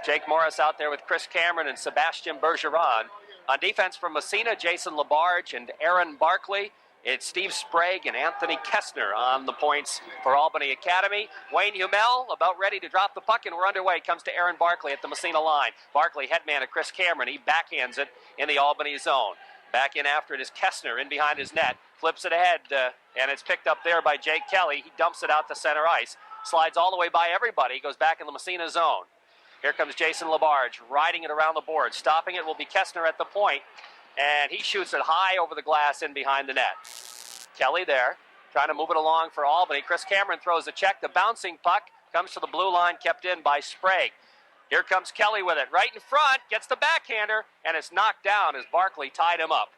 Jake Morris out there with Chris Cameron and Sebastian Bergeron. On defense from Massena, Jason Labarge and Aaron Barkley. It's Steve Sprague and Anthony Kessner on the points for Albany Academy. Wayne Humel about ready to drop the puck, and we're underway. Comes to Aaron Barkley at the Massena line. Barkley, headman of Chris Cameron. He backhands it in the Albany zone. Back in after it is Kessner in behind his net. Flips it ahead, and it's picked up there by Jake Kelly. He dumps it out to center ice. Slides all the way by everybody. Goes back in the Massena zone. Here comes Jason Labarge, riding it around the board. Stopping it will be Kessner at the point, and he shoots it high over the glass in behind the net. Kelly there, trying to move it along for Albany. Chris Cameron throws a check. The bouncing puck comes to the blue line, kept in by Sprague. Here comes Kelly with it, right in front, gets the backhander, and it's knocked down as Barkley tied him up.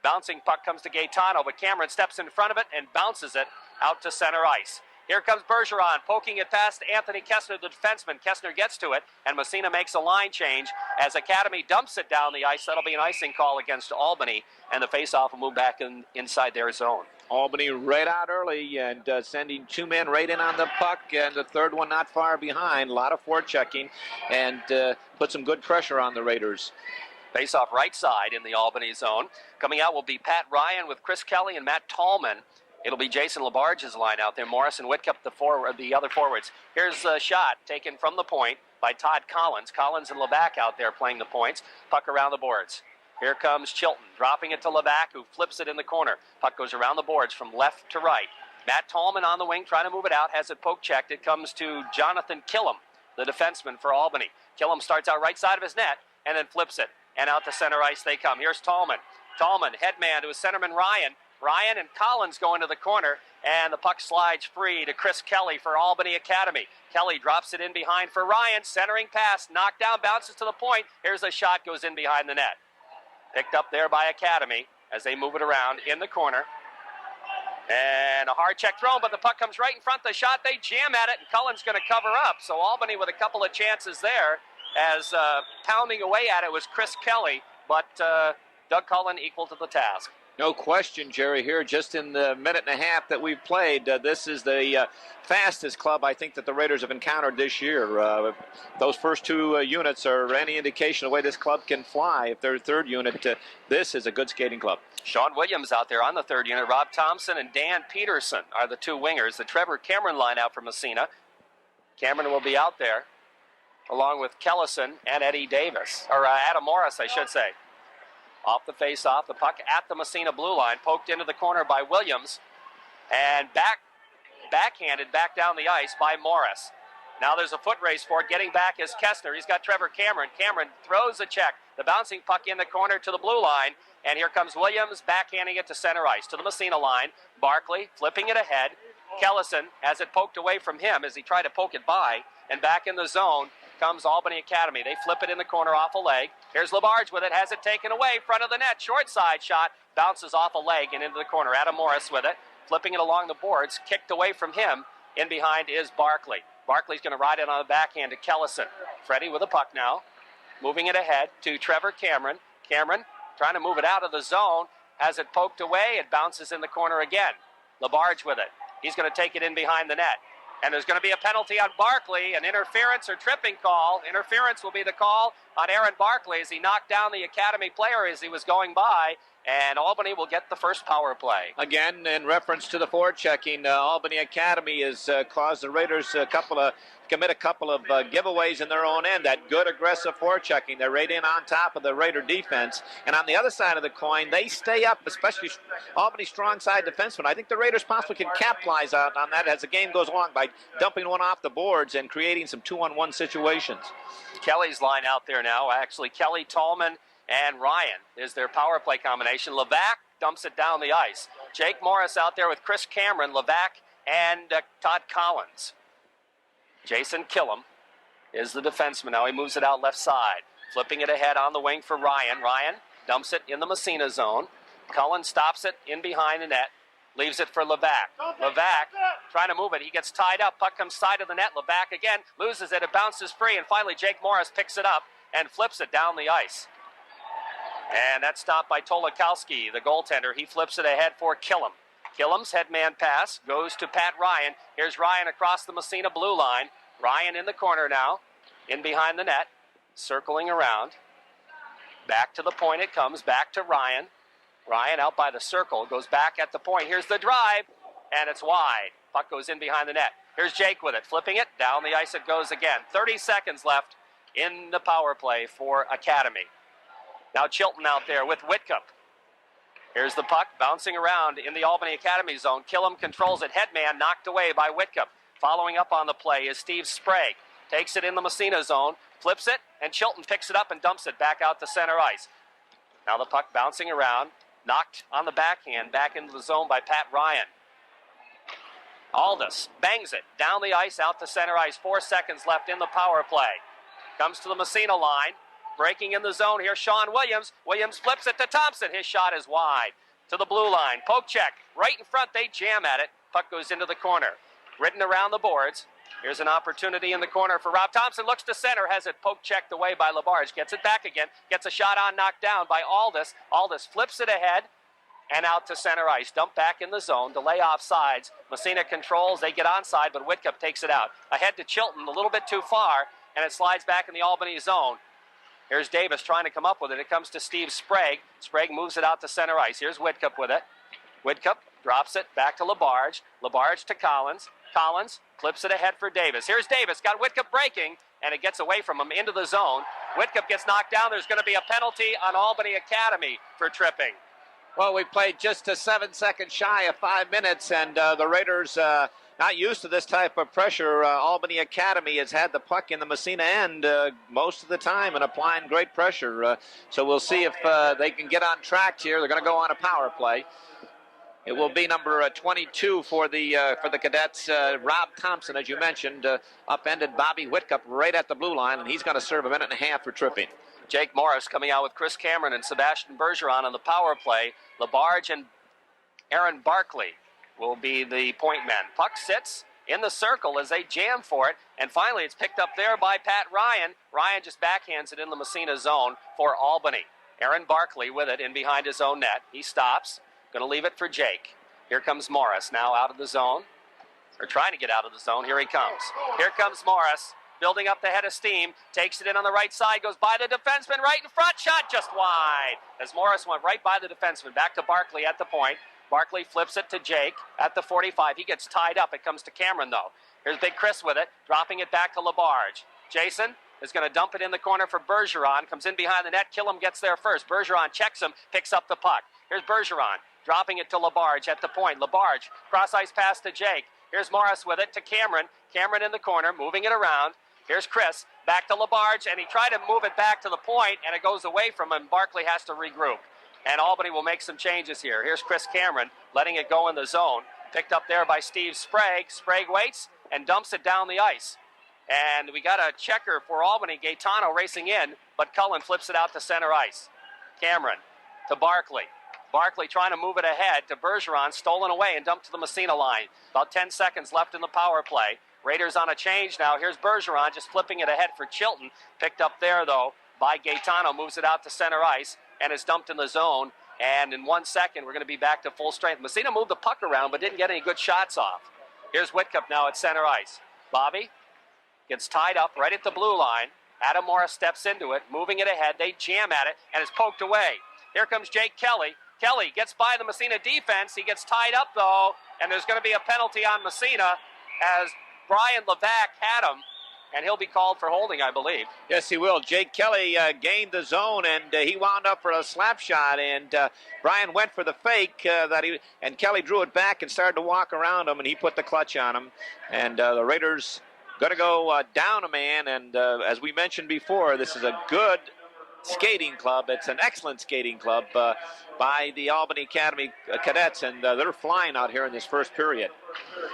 Bouncing puck comes to Gaetano, but Cameron steps in front of it and bounces it out to center ice. Here comes Bergeron, poking it past Anthony Kessner, the defenseman. Kessner gets to it, and Massena makes a line change as Academy dumps it down the ice. That'll be an icing call against Albany, and the faceoff will move back inside their zone. Albany right out early and sending two men right in on the puck, and the third one not far behind. A lot of forechecking and put some good pressure on the Raiders. Face-off right side in the Albany zone. Coming out will be Pat Ryan with Chris Kelly and Matt Tallman. It'll be Jason Labarge's line out there. Morris and Whitcup, the other forwards. Here's a shot taken from the point by Todd Collins. Collins and Levac out there playing the points. Puck around the boards. Here comes Chilton, dropping it to Levac, who flips it in the corner. Puck goes around the boards from left to right. Matt Tallman on the wing, trying to move it out, has it poke checked. It comes to Jonathan Killam, the defenseman for Albany. Killam starts out right side of his net and then flips it. And out to center ice they come. Here's Tallman. Tallman, headman to his centerman Ryan. Ryan and Collins go into the corner, and the puck slides free to Chris Kelly for Albany Academy. Kelly drops it in behind for Ryan. Centering pass, knocked down, bounces to the point. Here's a shot, goes in behind the net. Picked up there by Academy as they move it around in the corner. And a hard check thrown, but the puck comes right in front of the shot. They jam at it, and Cullen's going to cover up. So Albany with a couple of chances there, as pounding away at it was Chris Kelly, but Doug Cullen equal to the task. No question, Jerry, here just in the minute and a half that we've played. This is the fastest club I think that the Raiders have encountered this year. Those first two units are any indication of the way this club can fly. If they're third unit, this is a good skating club. Sean Williams out there on the third unit. Rob Thompson and Dan Peterson are the two wingers. The Trevor Cameron line out for Massena. Cameron will be out there along with Kellison and Eddie Davis, or Adam Morris, I should say. Off the face-off, the puck at the Massena blue line, poked into the corner by Williams, and backhanded back down the ice by Morris. Now there's a foot race for it. Getting back is Kessner. He's got Trevor Cameron. Cameron throws a check. The bouncing puck in the corner to the blue line, and here comes Williams backhanding it to center ice to the Massena line. Barkley flipping it ahead. Kellison has it poked away from him as he tried to poke it by, and back in the zone comes Albany Academy. They flip it in the corner off a leg. Here's Labarge with it, has it taken away, front of the net, short side shot, bounces off a leg and into the corner. Adam Morris with it, flipping it along the boards, kicked away from him. In behind is Barkley. Barkley's going to ride it on the backhand to Kellison. Freddie with a puck now, moving it ahead to Trevor Cameron. Cameron trying to move it out of the zone, has it poked away, it bounces in the corner again. Labarge with it. He's going to take it in behind the net. And there's going to be a penalty on Barkley, an interference or tripping call. Interference will be the call on Aaron Barkley as he knocked down the Academy player as he was going by. And Albany will get the first power play. Again, in reference to the forechecking, Albany Academy has caused the Raiders commit a couple of giveaways in their own end. That good aggressive forechecking. They're right in on top of the Raider defense. And on the other side of the coin, they stay up, especially Albany's strong side defensemen. I think the Raiders possibly can capitalize on that as the game goes along by dumping one off the boards and creating some 2-on-1 situations. Kelly's line out there now. Actually, Kelly, Tallman, and Ryan is their power play combination. Levac dumps it down the ice. Jake Morris out there with Chris Cameron, Levac, and Todd Collins. Jason Killam is the defenseman. Now he moves it out left side. Flipping it ahead on the wing for Ryan. Ryan dumps it in the Massena zone. Cullen stops it in behind the net. Leaves it for Levac. Levac trying to move it. He gets tied up. Puck comes side of the net. Levac again loses it. It bounces free. And finally Jake Morris picks it up and flips it down the ice. And that's stopped by Tolakowski, the goaltender. He flips it ahead for Killam. Killam's headman pass goes to Pat Ryan. Here's Ryan across the Massena blue line. Ryan in the corner now, in behind the net. circling around. Back to the point it comes, back to Ryan. Ryan out by the circle, goes back at the point. Here's the drive, and it's wide. Puck goes in behind the net. Here's Jake with it, flipping it. Down the ice it goes again. 30 seconds left in the power play for Academy. Now Chilton out there with Whitcup. Here's the puck bouncing around in the Albany Academy zone. Killam controls it. Headman knocked away by Whitcup. Following up on the play is Steve Sprague. Takes it in the Massena zone, flips it, and Chilton picks it up and dumps it back out to center ice. Now the puck bouncing around. Knocked on the backhand, back into the zone by Pat Ryan. Aldous bangs it down the ice, out to center ice. 4 seconds left in the power play. Comes to the Massena line. Breaking in the zone here, Sean Williams. Williams flips it to Thompson. His shot is wide. To the blue line. Poke check. Right in front. They jam at it. Puck goes into the corner. Ridden around the boards. Here's an opportunity in the corner for Rob Thompson. Looks to center. Has it poke checked away by LaBarge. Gets it back again. Gets a shot on, knocked down by Aldous. Aldous flips it ahead and out to center ice. Dump back in the zone. Delay offsides. Massena controls. They get onside, but Whitcup takes it out. Ahead to Chilton. A little bit too far, and it slides back in the Albany zone. Here's Davis trying to come up with it. It comes to Steve Sprague. Sprague moves it out to center ice. Here's Whitcup with it. Whitcup drops it back to LaBarge. LaBarge to Collins. Collins flips it ahead for Davis. Here's Davis. Got Whitcup breaking, and it gets away from him into the zone. Whitcup gets knocked down. There's going to be a penalty on Albany Academy for tripping. Well, we played just a 7 seconds shy of 5 minutes, and the Raiders not used to this type of pressure. Albany Academy has had the puck in the Massena end most of the time and applying great pressure. So we'll see if they can get on track here. They're going to go on a power play. It will be number 22 for the Cadets. Rob Thompson, as you mentioned, upended Bobby Whitcup right at the blue line, and he's going to serve a minute and a half for tripping. Jake Morris coming out with Chris Cameron and Sebastian Bergeron on the power play. LaBarge and Aaron Barkley will be the point men. Puck sits in the circle as they jam for it, and finally it's picked up there by Pat Ryan. Ryan just backhands it in the Massena zone for Albany. Aaron Barkley with it in behind his own net. He stops. Going to leave it for Jake. Here comes Morris, now out of the zone. Or trying to get out of the zone. Here he comes. Here comes Morris, building up the head of steam. Takes it in on the right side, goes by the defenseman right in front. Shot just wide. As Morris went right by the defenseman. Back to Barkley at the point. Barkley flips it to Jake at the 45. He gets tied up. It comes to Cameron, though. Here's Big Chris with it, dropping it back to LaBarge. Jason is going to dump it in the corner for Bergeron. Comes in behind the net. Killam gets there first. Bergeron checks him, picks up the puck. Here's Bergeron, dropping it to LaBarge at the point. LaBarge, cross-ice pass to Jake. Here's Morris with it to Cameron. Cameron in the corner, moving it around. Here's Chris, back to LaBarge, and he tried to move it back to the point, and it goes away from him. Barkley has to regroup. And Albany will make some changes here. Here's Chris Cameron, letting it go in the zone. Picked up there by Steve Sprague. Sprague waits and dumps it down the ice. And we got a checker for Albany. Gaetano racing in, but Cullen flips it out to center ice. Cameron to Barkley. Barkley trying to move it ahead to Bergeron, stolen away and dumped to the Massena line. About 10 seconds left in the power play. Raiders on a change now. Here's Bergeron just flipping it ahead for Chilton. Picked up there, though, by Gaetano. Moves it out to center ice and is dumped in the zone. And in 1 second, we're going to be back to full strength. Massena moved the puck around but didn't get any good shots off. Here's Whitcup now at center ice. Bobby gets tied up right at the blue line. Adam Morris steps into it, moving it ahead. They jam at it, and it's poked away. Here comes Jake Kelly. Kelly gets by the Massena defense. He gets tied up, though, and there's going to be a penalty on Massena as Brian Levac had him, and he'll be called for holding, I believe. Yes, he will. Jake Kelly gained the zone, and he wound up for a slap shot, and Brian went for the fake, and Kelly drew it back and started to walk around him, and he put the clutch on him. And the Raiders going to go down a man, and as we mentioned before, this is a good skating club. It's an excellent skating club by the Albany Academy Cadets, and they're flying out here in this first period.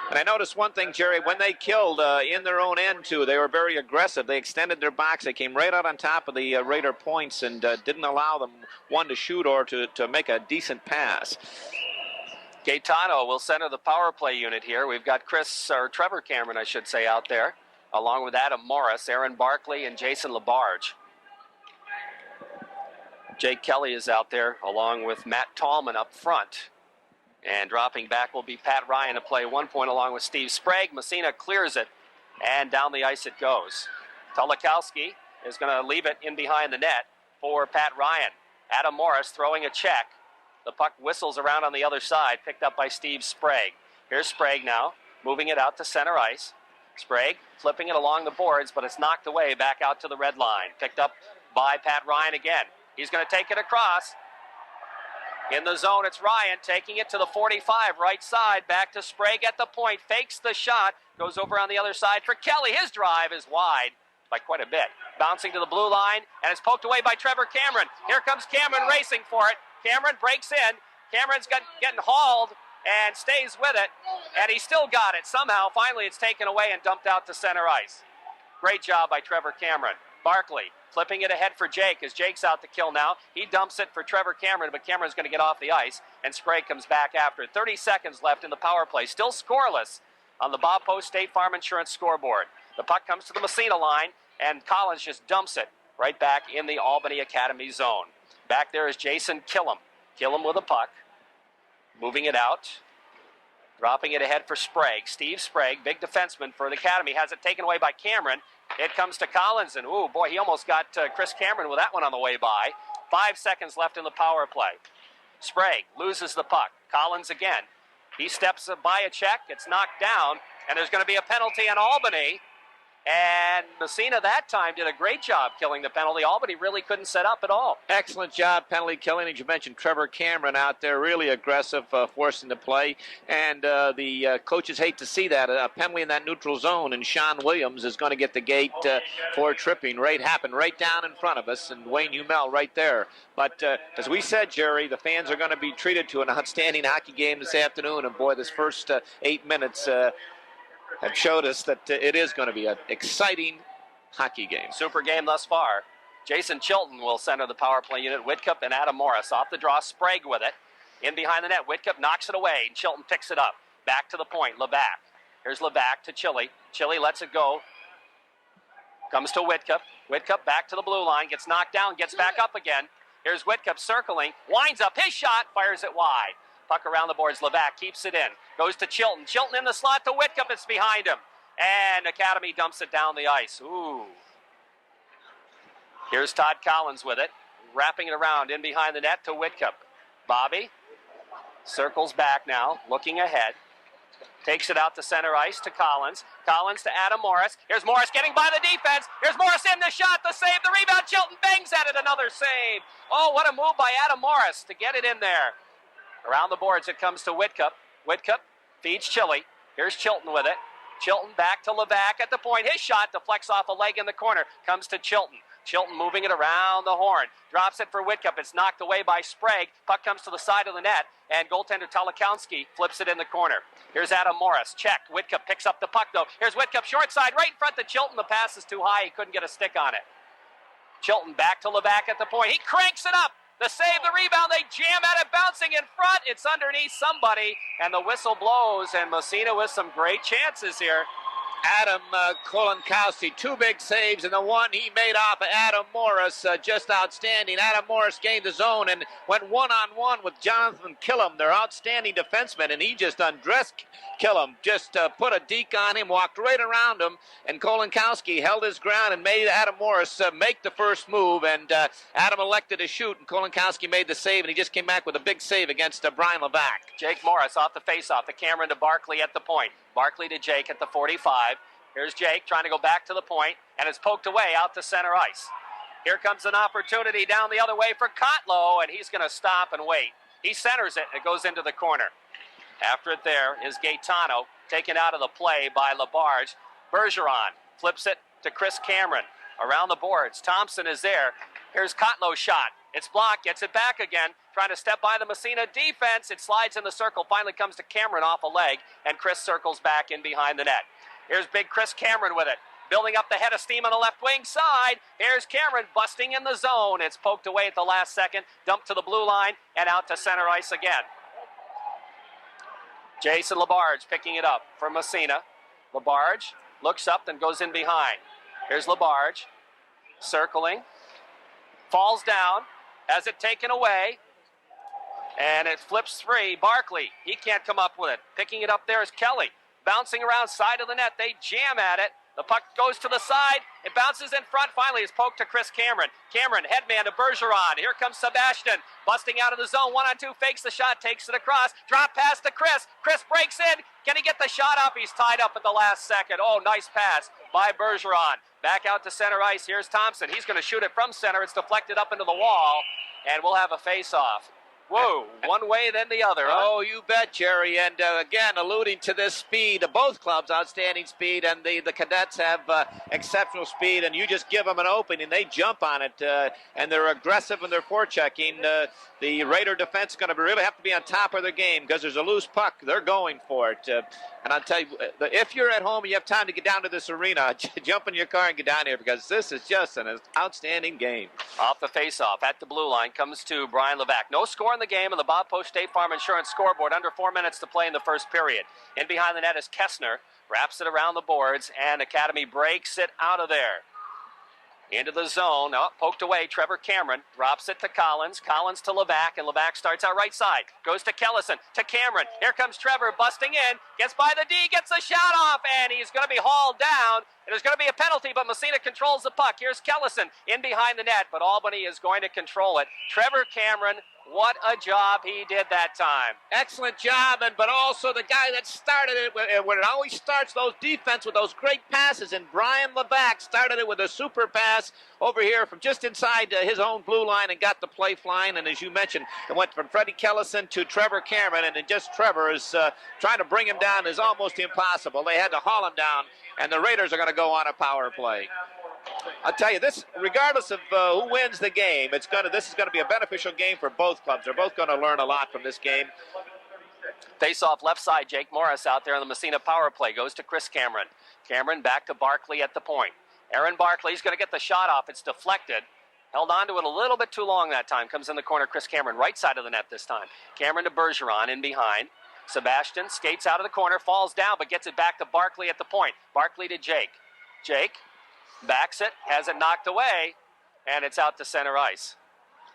And I noticed one thing, Jerry, when they killed in their own end, too, they were very aggressive. They extended their box. They came right out on top of the Raider points and didn't allow them, one, to shoot or to make a decent pass. Gaetano will center the power play unit here. We've got Trevor Cameron, I should say, out there, along with Adam Morris, Aaron Barkley, and Jason LaBarge. Jake Kelly is out there along with Matt Tallman up front. And dropping back will be Pat Ryan to play 1 point along with Steve Sprague. Massena clears it, and down the ice it goes. Tolikowski is going to leave it in behind the net for Pat Ryan. Adam Morris throwing a check. The puck whistles around on the other side, picked up by Steve Sprague. Here's Sprague now, moving it out to center ice. Sprague flipping it along the boards, but it's knocked away back out to the red line. Picked up by Pat Ryan again. He's going to take it across. In the zone, it's Ryan taking it to the 45, right side, back to Sprague at the point, fakes the shot, goes over on the other side for Kelly. His drive is wide by quite a bit. Bouncing to the blue line, and it's poked away by Trevor Cameron. Here comes Cameron racing for it. Cameron breaks in. Cameron's getting hauled and stays with it, and he still got it. Somehow, finally, it's taken away and dumped out to center ice. Great job by Trevor Cameron. Barkley flipping it ahead for Jake as Jake's out to kill now. He dumps it for Trevor Cameron, but Cameron's going to get off the ice, and Sprague comes back after it. 30 seconds left in the power play. Still scoreless on the Bob Post State Farm Insurance scoreboard. The puck comes to the Massena line, and Collins just dumps it right back in the Albany Academy zone. Back there is Jason Killam. Killam with a puck. Moving it out. Dropping it ahead for Sprague. Steve Sprague, big defenseman for the Academy, has it taken away by Cameron. It comes to Collins, and ooh, boy, he almost got Chris Cameron with that one on the way by. 5 seconds left in the power play. Sprague loses the puck. Collins again. He steps by a check. It's knocked down, and there's going to be a penalty on Albany. And Massena that time did a great job killing the penalty. Albany really couldn't set up at all. Excellent job penalty killing. As you mentioned, Trevor Cameron out there, really aggressive, forcing the play. And the coaches hate to see that. A penalty in that neutral zone, and Sean Williams is going to get the gate for tripping. Right, happened right down in front of us, and Wayne Humel right there. But as we said, Jerry, the fans are going to be treated to an outstanding hockey game this afternoon. And boy, this first 8 minutes have showed us that it is going to be an exciting hockey game. Super game thus far. Jason Chilton will center the power play unit. Whitcup and Adam Morris off the draw. Sprague with it. In behind the net. Whitcup knocks it away, and Chilton picks it up. Back to the point. Levac. Here's Levac to Chili. Chili lets it go. Comes to Whitcup. Whitcup back to the blue line. Gets knocked down. Gets back up again. Here's Whitcup circling. Winds up his shot. Fires it wide. Puck around the boards. Levac keeps it in. Goes to Chilton. Chilton in the slot to Whitcup. It's behind him. And Academy dumps it down the ice. Ooh. Here's Todd Collins with it. Wrapping it around in behind the net to Whitcup. Bobby circles back now. Looking ahead. Takes it out to center ice to Collins. Collins to Adam Morris. Here's Morris getting by the defense. Here's Morris in the shot. The save. The rebound. Chilton bangs at it. Another save. Oh, what a move by Adam Morris to get it in there. Around the boards, it comes to Whitcup. Whitcup feeds Chili. Here's Chilton with it. Chilton back to Levac at the point. His shot deflects off a leg in the corner. Comes to Chilton. Chilton moving it around the horn. Drops it for Whitcup. It's knocked away by Sprague. Puck comes to the side of the net, and goaltender Talakowski flips it in the corner. Here's Adam Morris. Checked. Whitcup picks up the puck, though. Here's Whitcup short side right in front of Chilton. The pass is too high. He couldn't get a stick on it. Chilton back to Levac at the point. He cranks it up. The save, the rebound, they jam at it, bouncing in front. It's underneath somebody, and the whistle blows, and Massena with some great chances here. Adam Kolonkowski, 2 big saves, and the one he made off of Adam Morris, just outstanding. Adam Morris gained the zone and went one-on-one with Jonathan Killam, their outstanding defenseman, and he just undressed Killam, just put a deke on him, walked right around him, and Kolonkowski held his ground and made Adam Morris make the first move, and Adam elected to shoot, and Kolonkowski made the save, and he just came back with a big save against Brian Levac. Jake Morris off the faceoff, the Cameron to Barkley at the point. Barkley to Jake at the 45. Here's Jake trying to go back to the point, and it's poked away out to center ice. Here comes an opportunity down the other way for Kotlow, and he's going to stop and wait. He centers it, and it goes into the corner. After it there is Gaetano, taken out of the play by Labarge. Bergeron flips it to Chris Cameron. Around the boards, Thompson is there. Here's Kotlow's shot. It's blocked, gets it back again, trying to step by the Massena defense. It slides in the circle, finally comes to Cameron off a leg, and Chris circles back in behind the net. Here's big Chris Cameron with it, building up the head of steam on the left wing side. Here's Cameron busting in the zone. It's poked away at the last second, dumped to the blue line, and out to center ice again. Jason Labarge picking it up for Massena. Labarge looks up, then goes in behind. Here's Labarge, circling, falls down, has it taken away, and it flips free. Barkley, he can't come up with it. Picking it up there is Kelly. Bouncing around side of the net. They jam at it. The puck goes to the side. It bounces in front. Finally, it's poked to Chris Cameron. Cameron, headman to Bergeron. Here comes Sebastian. Busting out of the zone. 1-on-2, fakes the shot, takes it across. Drop pass to Chris. Chris breaks in. Can he get the shot up? He's tied up at the last second. Oh, nice pass by Bergeron. Back out to center ice. Here's Thompson. He's going to shoot it from center. It's deflected up into the wall, and we'll have a face-off. Whoa, one way then the other. Huh? Oh, you bet, Jerry. And again, alluding to this speed, both clubs, outstanding speed, and the Cadets have exceptional speed, and you just give them an opening, they jump on it, and they're aggressive in their forechecking. The Raider defense is going to really have to be on top of their game because there's a loose puck. They're going for it. And I'll tell you, if you're at home and you have time to get down to this arena, jump in your car and get down here because this is just an outstanding game. Off the face-off at the blue line comes to Brian Levac. No score in the game on the Bob Post State Farm Insurance scoreboard. Under 4 minutes to play in the first period. In behind the net is Kessner. Wraps it around the boards, and Academy breaks it out of there. Into the zone. Oh, poked away. Trevor Cameron drops it to Collins. Collins to Levac, and Levac starts out right side. Goes to Kellison, to Cameron. Here comes Trevor busting in. Gets by the D, gets a shot off, and he's going to be hauled down. There's going to be a penalty, but Massena controls the puck. Here's Kellison in behind the net, but Albany is going to control it. Trevor Cameron, what a job he did that time. Excellent job, but also the guy that started it, when it always starts those defense with those great passes, and Brian Levac started it with a super pass over here from just inside his own blue line and got the play flying, and as you mentioned, it went from Freddie Kellison to Trevor Cameron, and just Trevor is trying to bring him down is almost impossible. They had to haul him down, and the Raiders are going to go on a power play. I'll tell you this, regardless of who wins the game, this is going to be a beneficial game for both clubs. They're both going to learn a lot from this game. Face off left side, Jake Morris out there on the Massena power play. Goes to Chris Cameron. Cameron back to Barkley at the point. Aaron Barkley's going to get the shot off. It's deflected. Held on to it a little bit too long that time. Comes in the corner, Chris Cameron, right side of the net this time. Cameron to Bergeron in behind. Sebastian skates out of the corner, falls down, but gets it back to Barkley at the point. Barkley to Jake. Jake backs it, has it knocked away, and it's out to center ice.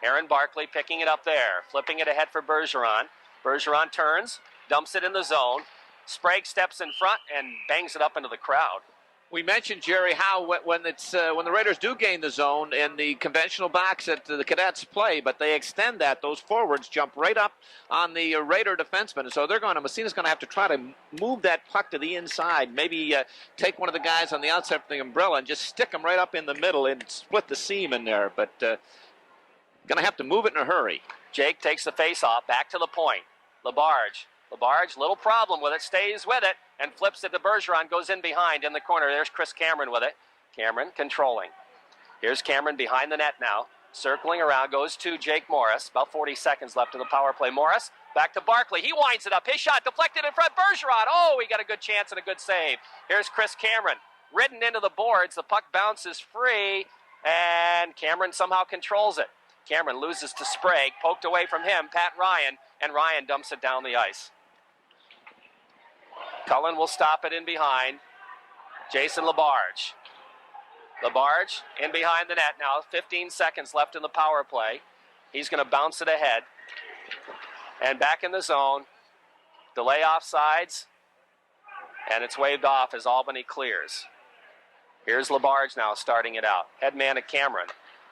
Aaron Barkley picking it up there, flipping it ahead for Bergeron. Bergeron turns, dumps it in the zone. Sprague steps in front and bangs it up into the crowd. We mentioned, Jerry, how when the Raiders do gain the zone in the conventional box that the Cadets play, but they extend that. Those forwards jump right up on the Raider defenseman, and so Massena's going to have to try to move that puck to the inside. Maybe take one of the guys on the outside of the umbrella and just stick them right up in the middle and split the seam in there. But going to have to move it in a hurry. Jake takes the face-off, back to the point. LaBarge, little problem with it, stays with it, and flips it to Bergeron, goes in behind in the corner. There's Chris Cameron with it. Cameron controlling. Here's Cameron behind the net now. Circling around, goes to Jake Morris. About 40 seconds left in the power play. Morris, back to Barkley. He winds it up. His shot deflected in front. Bergeron. Oh, he got a good chance and a good save. Here's Chris Cameron. Ridden into the boards. The puck bounces free, and Cameron somehow controls it. Cameron loses to Sprague. Poked away from him, Pat Ryan, and Ryan dumps it down the ice. Cullen will stop it in behind. Jason LaBarge. LaBarge in behind the net now. 15 seconds left in the power play. He's going to bounce it ahead. And back in the zone. Delay offsides. And it's waved off as Albany clears. Here's LaBarge now starting it out. Headman to Cameron.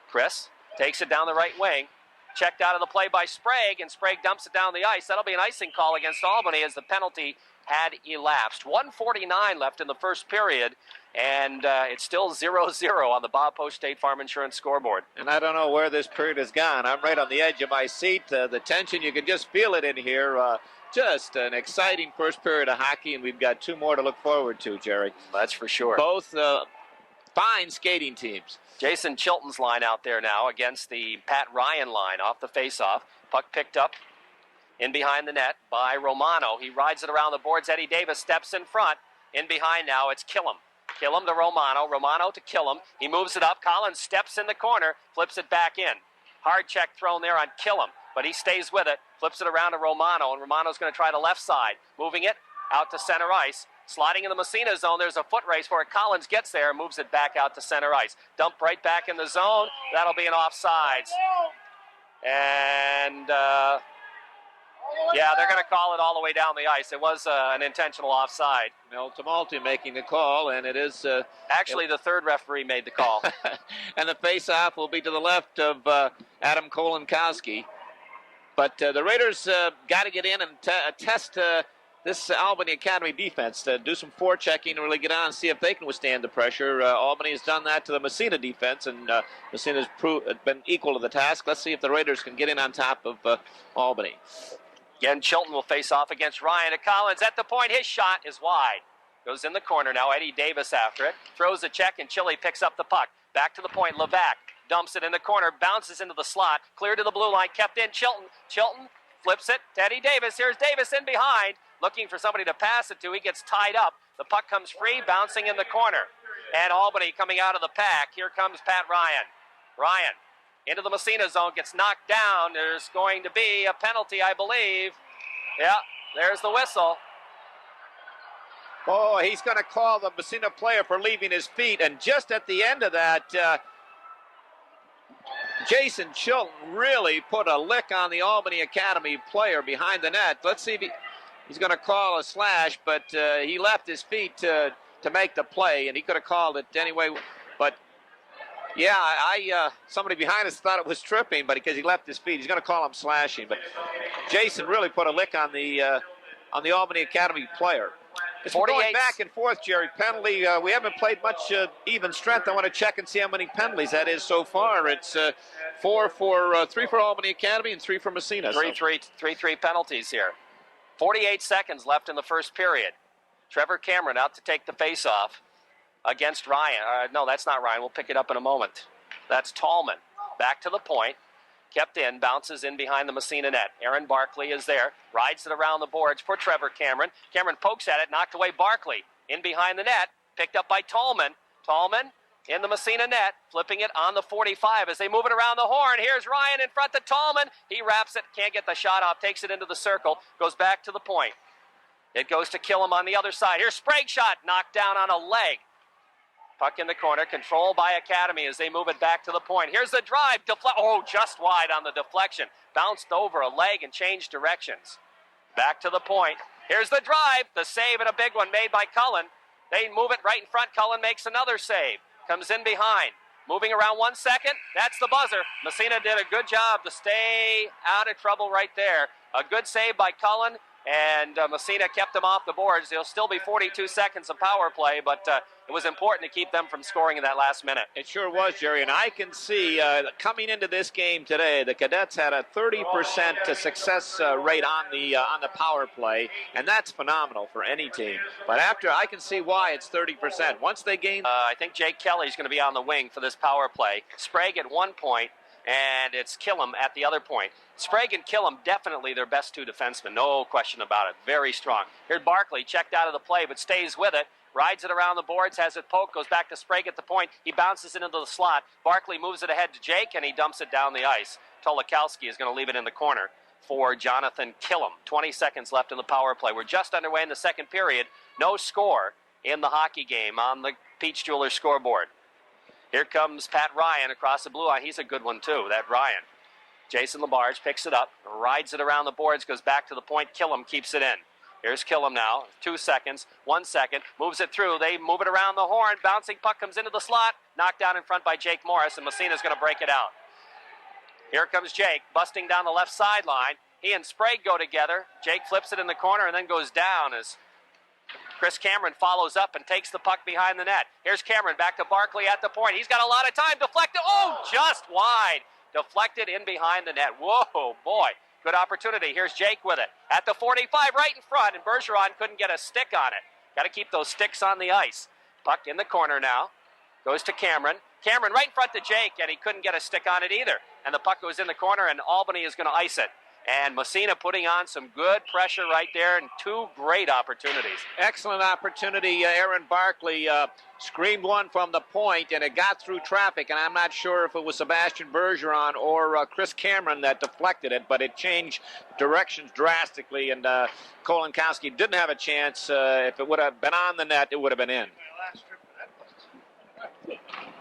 Chris takes it down the right wing. Checked out of the play by Sprague, and Sprague dumps it down the ice. That'll be an icing call against Albany as the penalty had elapsed. 1:49 left in the first period, and it's still 0-0 on the Bob Post State Farm Insurance scoreboard. And I don't know where this period has gone. I'm right on the edge of my seat. The tension, you can just feel it in here. Just an exciting first period of hockey, and we've got two more to look forward to, Jerry. That's for sure. Both fine skating teams. Jason Chilton's line out there now against the Pat Ryan line off the faceoff. Puck picked up in behind the net by Romano. He rides it around the boards. Eddie Davis steps in front. In behind now, it's Killam. Killam to Romano. Romano to Killam. He moves it up. Collins steps in the corner, flips it back in. Hard check thrown there on Killam, but he stays with it, flips it around to Romano, and Romano's going to try the left side. Moving it out to center ice. Sliding in the Massena zone, there's a foot race for it. Collins gets there and moves it back out to center ice. Dump right back in the zone. That'll be an offsides. And Yeah, they're going to call it all the way down the ice. It was an intentional offside. Mel Tumulty making the call, and it is... Actually, the third referee made the call. And the face-off will be to the left of Adam Kolonkowski. But the Raiders got to get in and test this Albany Academy defense, to do some forechecking and really get on and see if they can withstand the pressure. Albany has done that to the Massena defense, and Massena's been equal to the task. Let's see if the Raiders can get in on top of Albany. Again, Chilton will face off against Ryan. Collins at the point. His shot is wide. Goes in the corner now. Eddie Davis after it. Throws a check, and Chile picks up the puck. Back to the point. Levac dumps it in the corner. Bounces into the slot. Clear to the blue line. Kept in. Chilton flips it to Eddie Davis. Here's Davis in behind. Looking for somebody to pass it to. He gets tied up. The puck comes free. Bouncing in the corner. And Albany coming out of the pack. Here comes Pat Ryan. Ryan into the Massena zone, gets knocked down. There's going to be a penalty, I believe. Yeah, there's the whistle. Oh, he's going to call the Massena player for leaving his feet. And just at the end of that, Jason Chilton really put a lick on the Albany Academy player behind the net. Let's see if he's going to call a slash, but he left his feet to make the play, and he could have called it anyway. But yeah, somebody behind us thought it was tripping, but because he left his feet, he's going to call him slashing. But Jason really put a lick on the Albany Academy player. It's going back and forth, Jerry. Penalty. We haven't played much even strength. I want to check and see how many penalties that is so far. It's 3 for Albany Academy and 3 for Massena. 3 penalties here. 48 seconds left in the first period. Trevor Cameron out to take the face-off against Ryan. No, that's not Ryan. We'll pick it up in a moment. That's Tallman. Back to the point. Kept in, bounces in behind the Massena net. Aaron Barkley is there, rides it around the boards for Trevor Cameron. Cameron pokes at it, knocked away Barkley. In behind the net, picked up by Tallman. Tallman in the Massena net, flipping it on the 45 as they move it around the horn. Here's Ryan in front of Tallman. He wraps it, can't get the shot off, takes it into the circle, goes back to the point. It goes to Killam on the other side. Here's Sprague shot, knocked down on a leg. Puck in the corner, controlled by Academy as they move it back to the point. Here's the drive, just wide on the deflection. Bounced over a leg and changed directions. Back to the point. Here's the drive, the save and a big one made by Cullen. They move it right in front. Cullen makes another save. Comes in behind. Moving around 1 second, that's the buzzer. Massena did a good job to stay out of trouble right there. A good save by Cullen. And Massena kept them off the boards. There'll still be 42 seconds of power play, but it was important to keep them from scoring in that last minute. It sure was, Jerry. And I can see coming into this game today, the Cadets had a 30% success rate on the power play, and that's phenomenal for any team. But after, I can see why it's 30%. Once they gain, I think Jake Kelly's going to be on the wing for this power play. Sprague at one point, and it's Killam at the other point. Sprague and Killam, definitely their best 2 defensemen, no question about it. Very strong. Here's Barkley, checked out of the play, but stays with it. Rides it around the boards, has it poked, goes back to Sprague at the point. He bounces it into the slot. Barkley moves it ahead to Jake, and he dumps it down the ice. Tolakowski is going to leave it in the corner for Jonathan Killam. 20 seconds left in the power play. We're just underway in the second period. No score in the hockey game on the Peach Jewelers scoreboard. Here comes Pat Ryan across the blue line. He's a good one, too, that Ryan. Jason Labarge picks it up, rides it around the boards, goes back to the point. Killam keeps it in. Here's Killam now. 2 seconds, 1 second, moves it through. They move it around the horn. Bouncing puck comes into the slot. Knocked down in front by Jake Morris, and Massena's going to break it out. Here comes Jake, busting down the left sideline. He and Sprague go together. Jake flips it in the corner and then goes down as Chris Cameron follows up and takes the puck behind the net. Here's Cameron back to Barkley at the point. He's got a lot of time. Deflected. Oh, just wide. Deflected in behind the net. Whoa, boy. Good opportunity. Here's Jake with it. At the 45, right in front, and Bergeron couldn't get a stick on it. Got to keep those sticks on the ice. Puck in the corner now. Goes to Cameron. Cameron right in front to Jake, and he couldn't get a stick on it either. And the puck goes in the corner, and Albany is going to ice it. And Massena putting on some good pressure right there, and 2 great opportunities. Excellent opportunity. Aaron Barkley screamed one from the point, and it got through traffic. And I'm not sure if it was Sebastian Bergeron or Chris Cameron that deflected it, but it changed directions drastically. And Kolonkowski didn't have a chance. If it would have been on the net, it would have been in.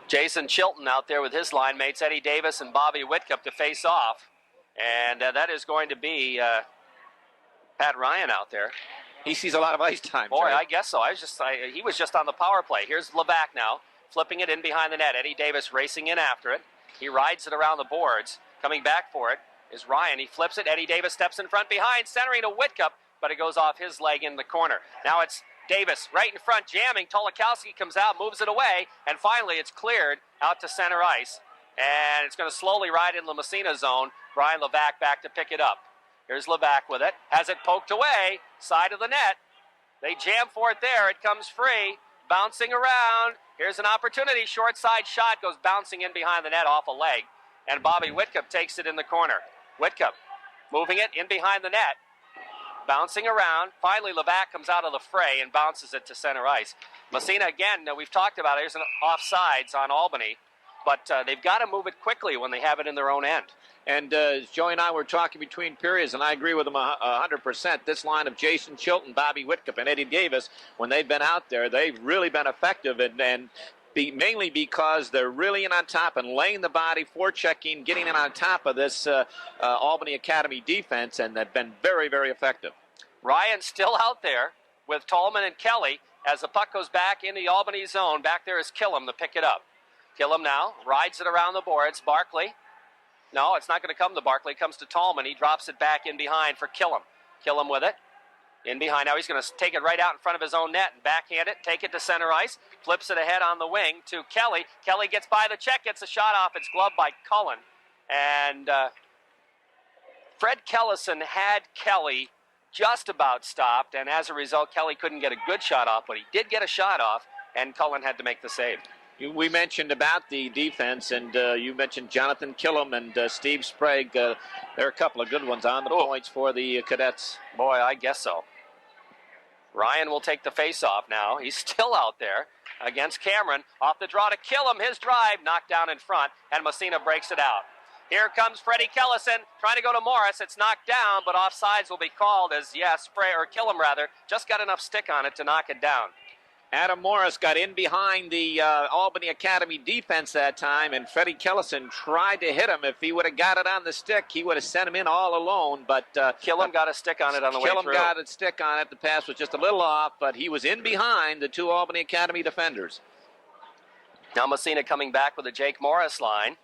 Jason Chilton out there with his line mates, Eddie Davis and Bobby Whitcup, to face off. And that is going to be Pat Ryan out there. He sees a lot of ice time. Boy, Jerry. I guess so. He was just on the power play. Here's Levac now, flipping it in behind the net. Eddie Davis racing in after it. He rides it around the boards. Coming back for it is Ryan. He flips it. Eddie Davis steps in front behind, centering to Whitcup, but it goes off his leg in the corner. Now it's Davis right in front, jamming. Tolikowski comes out, moves it away, and finally it's cleared out to center ice. And it's going to slowly ride into the Massena zone. Brian Levac back to pick it up. Here's Levac with it. Has it poked away. Side of the net. They jam for it there. It comes free. Bouncing around. Here's an opportunity. Short side shot goes bouncing in behind the net off a leg. And Bobby Whitcup takes it in the corner. Whitcup moving it in behind the net. Bouncing around. Finally, Levac comes out of the fray and bounces it to center ice. Massena, again, we've talked about it. There's an offsides on Albany. But they've got to move it quickly when they have it in their own end. And Joey and I were talking between periods, and I agree with him 100%. This line of Jason Chilton, Bobby Whitcup, and Eddie Davis, when they've been out there, they've really been effective. Mainly because they're really in on top and laying the body, forechecking, getting in on top of this Albany Academy defense, and they've been very, very effective. Ryan still out there with Tallman and Kelly as the puck goes back in the Albany zone. Back there is Killam to pick it up. Killam now rides it around the boards. Barkley. No, it's not going to come to Barkley. It comes to Tallman. He drops it back in behind for Killam. Killam with it. In behind. Now he's going to take it right out in front of his own net and backhand it. Take it to center ice. Flips it ahead on the wing to Kelly. Kelly gets by the check. Gets a shot off. It's gloved by Cullen. And Fred Kellison had Kelly just about stopped. And as a result, Kelly couldn't get a good shot off. But he did get a shot off. And Cullen had to make the save. We mentioned about the defense, and you mentioned Jonathan Killam and Steve Sprague. There are a couple of good ones on the points for the Cadets. Boy, I guess so. Ryan will take the face-off now. He's still out there against Cameron. Off the draw to Killam. His drive knocked down in front, and Massena breaks it out. Here comes Freddie Kellison trying to go to Morris. It's knocked down, but offsides will be called as, Killam just got enough stick on it to knock it down. Adam Morris got in behind the Albany Academy defense that time, and Freddie Kellison tried to hit him. If he would have got it on the stick, he would have sent him in all alone. But Killam got a stick on it on the way through. Killam got a stick on it. The pass was just a little off, but he was in behind the two Albany Academy defenders. Now Massena coming back with a Jake Morris line,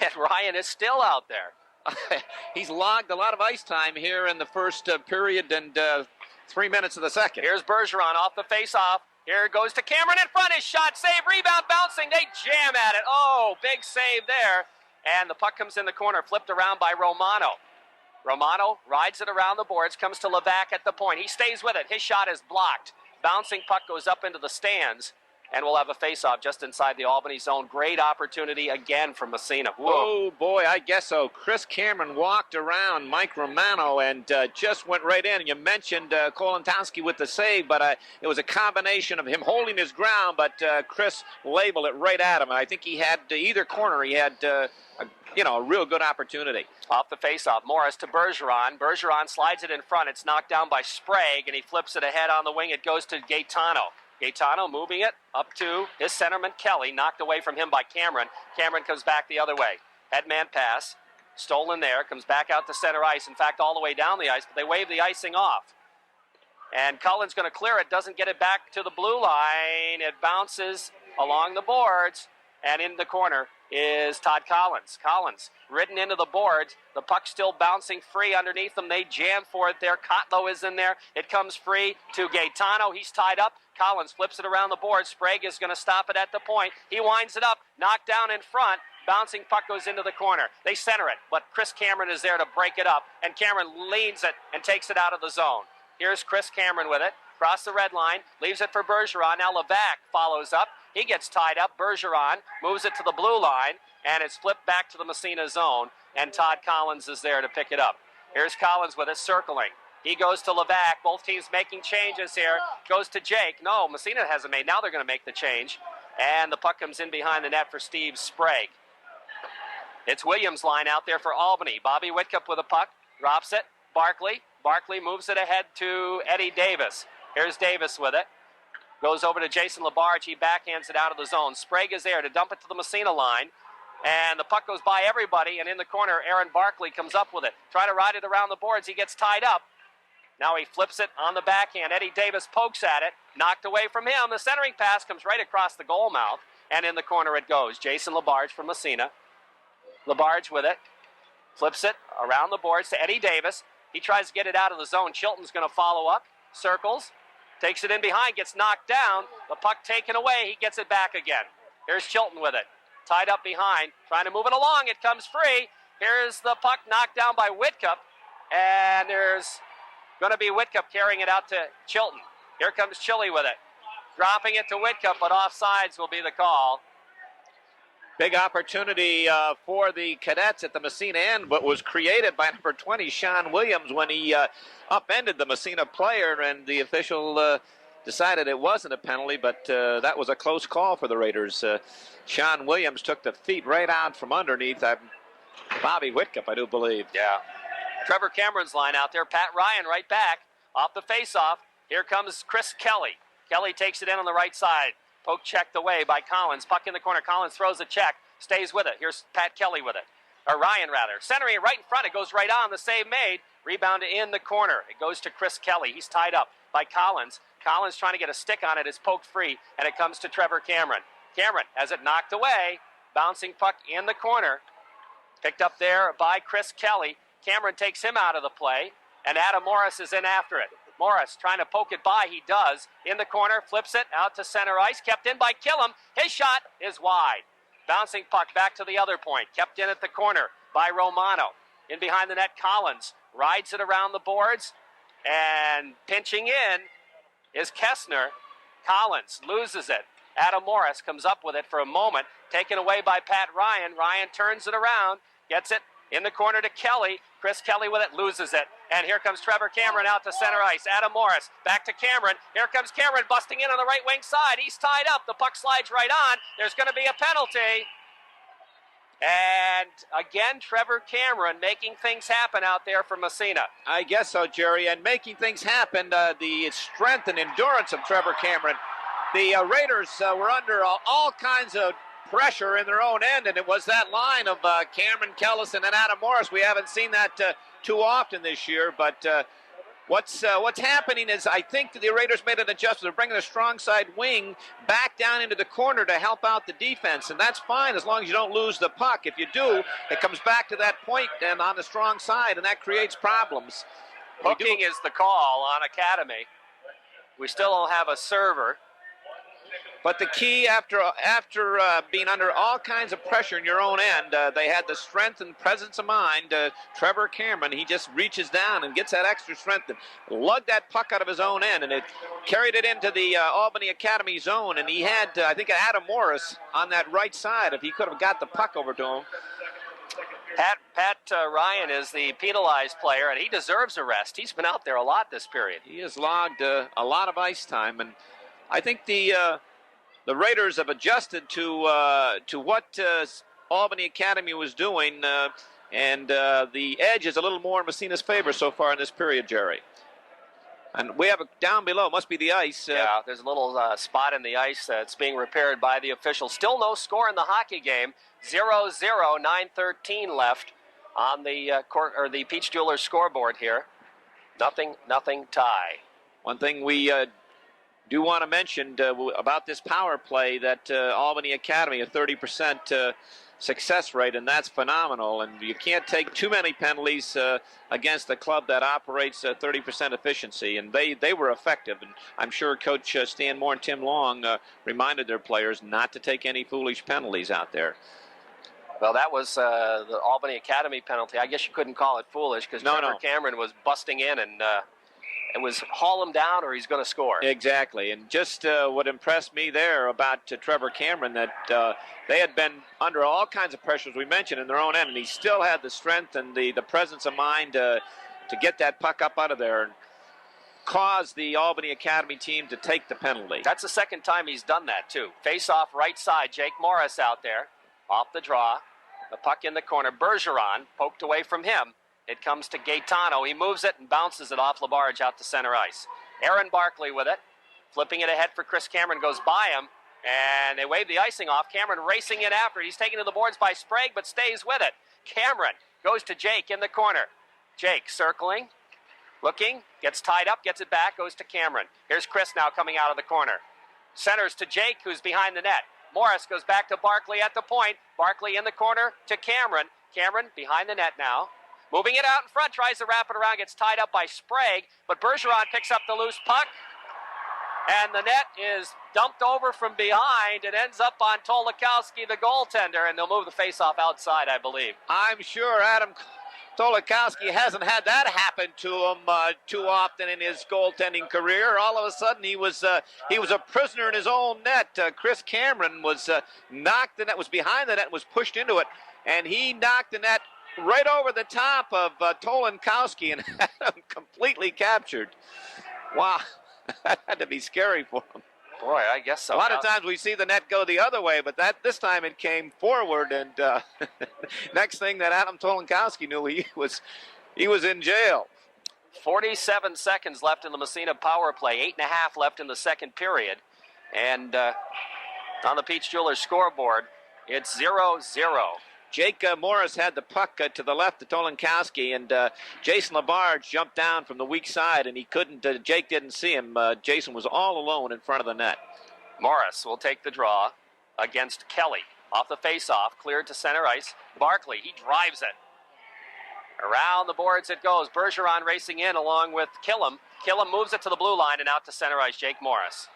and Ryan is still out there. He's logged a lot of ice time here in the first period and 3 minutes of the second. Here's Bergeron off the face-off. Here it goes to Cameron in front. His shot, save, rebound, bouncing. They jam at it. Oh, big save there. And the puck comes in the corner, flipped around by Romano. Romano rides it around the boards, comes to Levac at the point. He stays with it. His shot is blocked. Bouncing puck goes up into the stands. And we'll have a face-off just inside the Albany zone. Great opportunity again from Massena. Whoa. Oh, boy, I guess so. Chris Cameron walked around Mike Romano and just went right in. And you mentioned Kolentowski with the save, but it was a combination of him holding his ground, but Chris labeled it right at him. And I think he had either corner. He had, a real good opportunity. Off the face-off, Morris to Bergeron. Bergeron slides it in front. It's knocked down by Sprague, and he flips it ahead on the wing. It goes to Gaetano. Gaetano moving it up to his centerman, Kelly, knocked away from him by Cameron. Cameron comes back the other way. Headman pass, stolen there, comes back out to center ice. In fact, all the way down the ice, but they wave the icing off. And Cullen's going to clear it, doesn't get it back to the blue line. It bounces along the boards, and in the corner is Todd Collins. Collins ridden into the boards. The puck still bouncing free underneath them. They jam for it there. Kotlow is in there. It comes free to Gaetano. He's tied up. Collins flips it around the board. Sprague is going to stop it at the point. He winds it up. Knocked down in front. Bouncing puck goes into the corner. They center it, but Chris Cameron is there to break it up, and Cameron leans it and takes it out of the zone. Here's Chris Cameron with it. Across the red line. Leaves it for Bergeron. Now Levac follows up. He gets tied up. Bergeron moves it to the blue line, and it's flipped back to the Massena zone, and Todd Collins is there to pick it up. Here's Collins with it, circling. He goes to Levac. Both teams making changes here. Goes to Jake. No, Massena hasn't made. Now they're going to make the change. And the puck comes in behind the net for Steve Sprague. It's Williams' line out there for Albany. Bobby Whitcup with a puck. Drops it. Barkley. Barkley moves it ahead to Eddie Davis. Here's Davis with it. Goes over to Jason Labarge. He backhands it out of the zone. Sprague is there to dump it to the Massena line. And the puck goes by everybody. And in the corner, Aaron Barkley comes up with it. Try to ride it around the boards. He gets tied up. Now he flips it on the backhand. Eddie Davis pokes at it. Knocked away from him. The centering pass comes right across the goal mouth. And in the corner it goes. Jason Labarge from Massena. Labarge with it. Flips it around the boards to Eddie Davis. He tries to get it out of the zone. Chilton's going to follow up. Circles. Takes it in behind. Gets knocked down. The puck taken away. He gets it back again. Here's Chilton with it. Tied up behind. Trying to move it along. It comes free. Here's the puck knocked down by Whitcup. And there's going to be Whitcup carrying it out to Chilton. Here comes Chili with it. Dropping it to Whitcup, but offsides will be the call. Big opportunity for the Cadets at the Massena end, but was created by number 20, Sean Williams, when he upended the Massena player, and the official decided it wasn't a penalty, but that was a close call for the Raiders. Sean Williams took the feet right out from underneath Bobby Whitcup, I do believe. Yeah. Trevor Cameron's line out there. Pat Ryan right back off the faceoff. Here comes Chris Kelly. Kelly takes it in on the right side. Poke checked away by Collins. Puck in the corner. Collins throws a check. Stays with it. Here's Pat Kelly with it. Or Ryan, rather. Centering it right in front. It goes right on. The save made. Rebound in the corner. It goes to Chris Kelly. He's tied up by Collins. Collins trying to get a stick on it. It's poked free. And it comes to Trevor Cameron. Cameron has it knocked away. Bouncing puck in the corner. Picked up there by Chris Kelly. Cameron takes him out of the play. And Adam Morris is in after it. Morris trying to poke it by. He does. In the corner. Flips it out to center ice. Kept in by Killam. His shot is wide. Bouncing puck back to the other point. Kept in at the corner by Romano. In behind the net, Collins rides it around the boards. And pinching in is Kessner. Collins loses it. Adam Morris comes up with it for a moment. Taken away by Pat Ryan. Ryan turns it around. Gets it in the corner to Kelly. Chris Kelly with it, loses it. And here comes Trevor Cameron out to center ice. Adam Morris back to Cameron. Here comes Cameron busting in on the right wing side. He's tied up. The puck slides right on. There's going to be a penalty. And again, Trevor Cameron making things happen out there for Massena. I guess so, Jerry. And making things happen, the strength and endurance of Trevor Cameron. The Raiders were under all kinds of pressure in their own end, and it was that line of Cameron, Kellison, and Adam Morris. We haven't seen that too often this year, but what's happening is I think the Raiders made an adjustment. They're bringing the strong side wing back down into the corner to help out the defense, and that's fine as long as you don't lose the puck. If you do, it comes back to that point and on the strong side, and that creates problems. Hooking is the call on Academy. We still don't have a server. But the key, after being under all kinds of pressure in your own end, they had the strength and presence of mind. Trevor Cameron, he just reaches down and gets that extra strength and lugged that puck out of his own end, and it carried it into the Albany Academy zone. And he had, I think, Adam Morris on that right side if he could have got the puck over to him. Pat Ryan is the penalized player, and he deserves a rest. He's been out there a lot this period. He has logged a lot of ice time, and I think the Raiders have adjusted to what Albany Academy was doing, and the edge is a little more in Massena's favor so far in this period, Jerry. And we have it down below, must be the ice. Yeah, there's a little spot in the ice that's being repaired by the officials. Still no score in the hockey game. 0-0, 9:13 left on the Peach Jewelers scoreboard here. Nothing tie. One thing we do want to mention about this power play that Albany Academy, a 30% success rate, and that's phenomenal. And you can't take too many penalties against a club that operates 30% efficiency. And they were effective. And I'm sure Coach Stan Moore and Tim Long reminded their players not to take any foolish penalties out there. Well, that was the Albany Academy penalty. I guess you couldn't call it foolish because Trevor Cameron was busting in and it was haul him down or he's going to score. Exactly. And just what impressed me there about Trevor Cameron, that they had been under all kinds of pressures we mentioned in their own end, and he still had the strength and the presence of mind to get that puck up out of there and cause the Albany Academy team to take the penalty. That's the second time he's done that, too. Face off right side. Jake Morris out there off the draw. The puck in the corner. Bergeron poked away from him. It comes to Gaetano. He moves it and bounces it off Labarge out to center ice. Aaron Barkley with it. Flipping it ahead for Chris Cameron. Goes by him. And they wave the icing off. Cameron racing in after. He's taken to the boards by Sprague, but stays with it. Cameron goes to Jake in the corner. Jake circling. Looking, gets tied up, gets it back, goes to Cameron. Here's Chris now coming out of the corner. Centers to Jake, who's behind the net. Morris goes back to Barkley at the point. Barkley in the corner to Cameron. Cameron behind the net now. Moving it out in front, tries to wrap it around, gets tied up by Sprague, but Bergeron picks up the loose puck, and the net is dumped over from behind. It ends up on Tolikowski, the goaltender, and they'll move the faceoff outside, I believe. I'm sure Adam Tolikowski hasn't had that happen to him too often in his goaltending career. All of a sudden, he was a prisoner in his own net. Chris Cameron was knocked, the net was behind the net, was pushed into it, and he knocked the net right over the top of Tolikowski and had him completely captured. Wow, that had to be scary for him. Boy, I guess so. A lot of times we see the net go the other way, but this time it came forward, and next thing that Adam Tolikowski knew, he was in jail. 47 seconds left in the Massena power play, 8.5 left in the second period, and on the Peach Jewelers scoreboard, it's 0-0. Jake Morris had the puck to the left of Tolikowski, and Jason Labarge jumped down from the weak side, and he couldn't. Jake didn't see him. Jason was all alone in front of the net. Morris will take the draw against Kelly. Off the faceoff, cleared to center ice. Barkley, he drives it. Around the boards it goes. Bergeron racing in along with Killam. Killam moves it to the blue line and out to center ice. Jake Morris.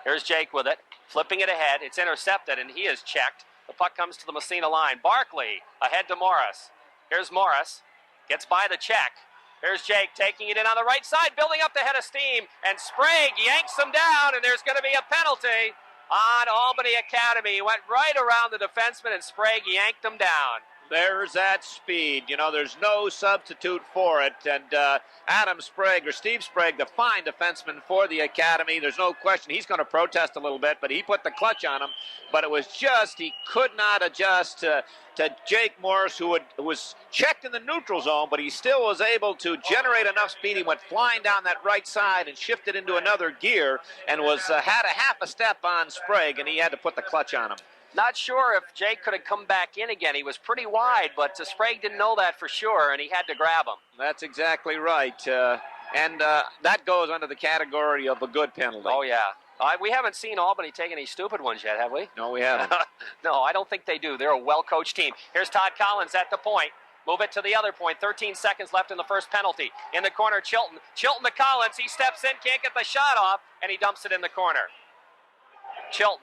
Here's Jake with it, flipping it ahead. It's intercepted, and he is checked. The puck comes to the Massena line. Barkley ahead to Morris. Here's Morris. Gets by the check. Here's Jake taking it in on the right side, building up the head of steam. And Sprague yanks him down, and there's going to be a penalty on Albany Academy. He went right around the defenseman, and Sprague yanked him down. There's that speed. You know, there's no substitute for it. And Adam Sprague, or Steve Sprague, the fine defenseman for the Academy, there's no question he's going to protest a little bit, but he put the clutch on him. But it was just, he could not adjust to Jake Morris, who was checked in the neutral zone, but he still was able to generate enough speed. He went flying down that right side and shifted into another gear and had a half a step on Sprague, and he had to put the clutch on him. Not sure if Jake could have come back in again. He was pretty wide, but Sprague didn't know that for sure, and he had to grab him. That's exactly right. And that goes under the category of a good penalty. Oh, yeah. We haven't seen Albany take any stupid ones yet, have we? No, we haven't. No, I don't think they do. They're a well-coached team. Here's Todd Collins at the point. Move it to the other point. 13 seconds left in the first penalty. In the corner, Chilton. Chilton to Collins. He steps in, can't get the shot off, and he dumps it in the corner. Chilton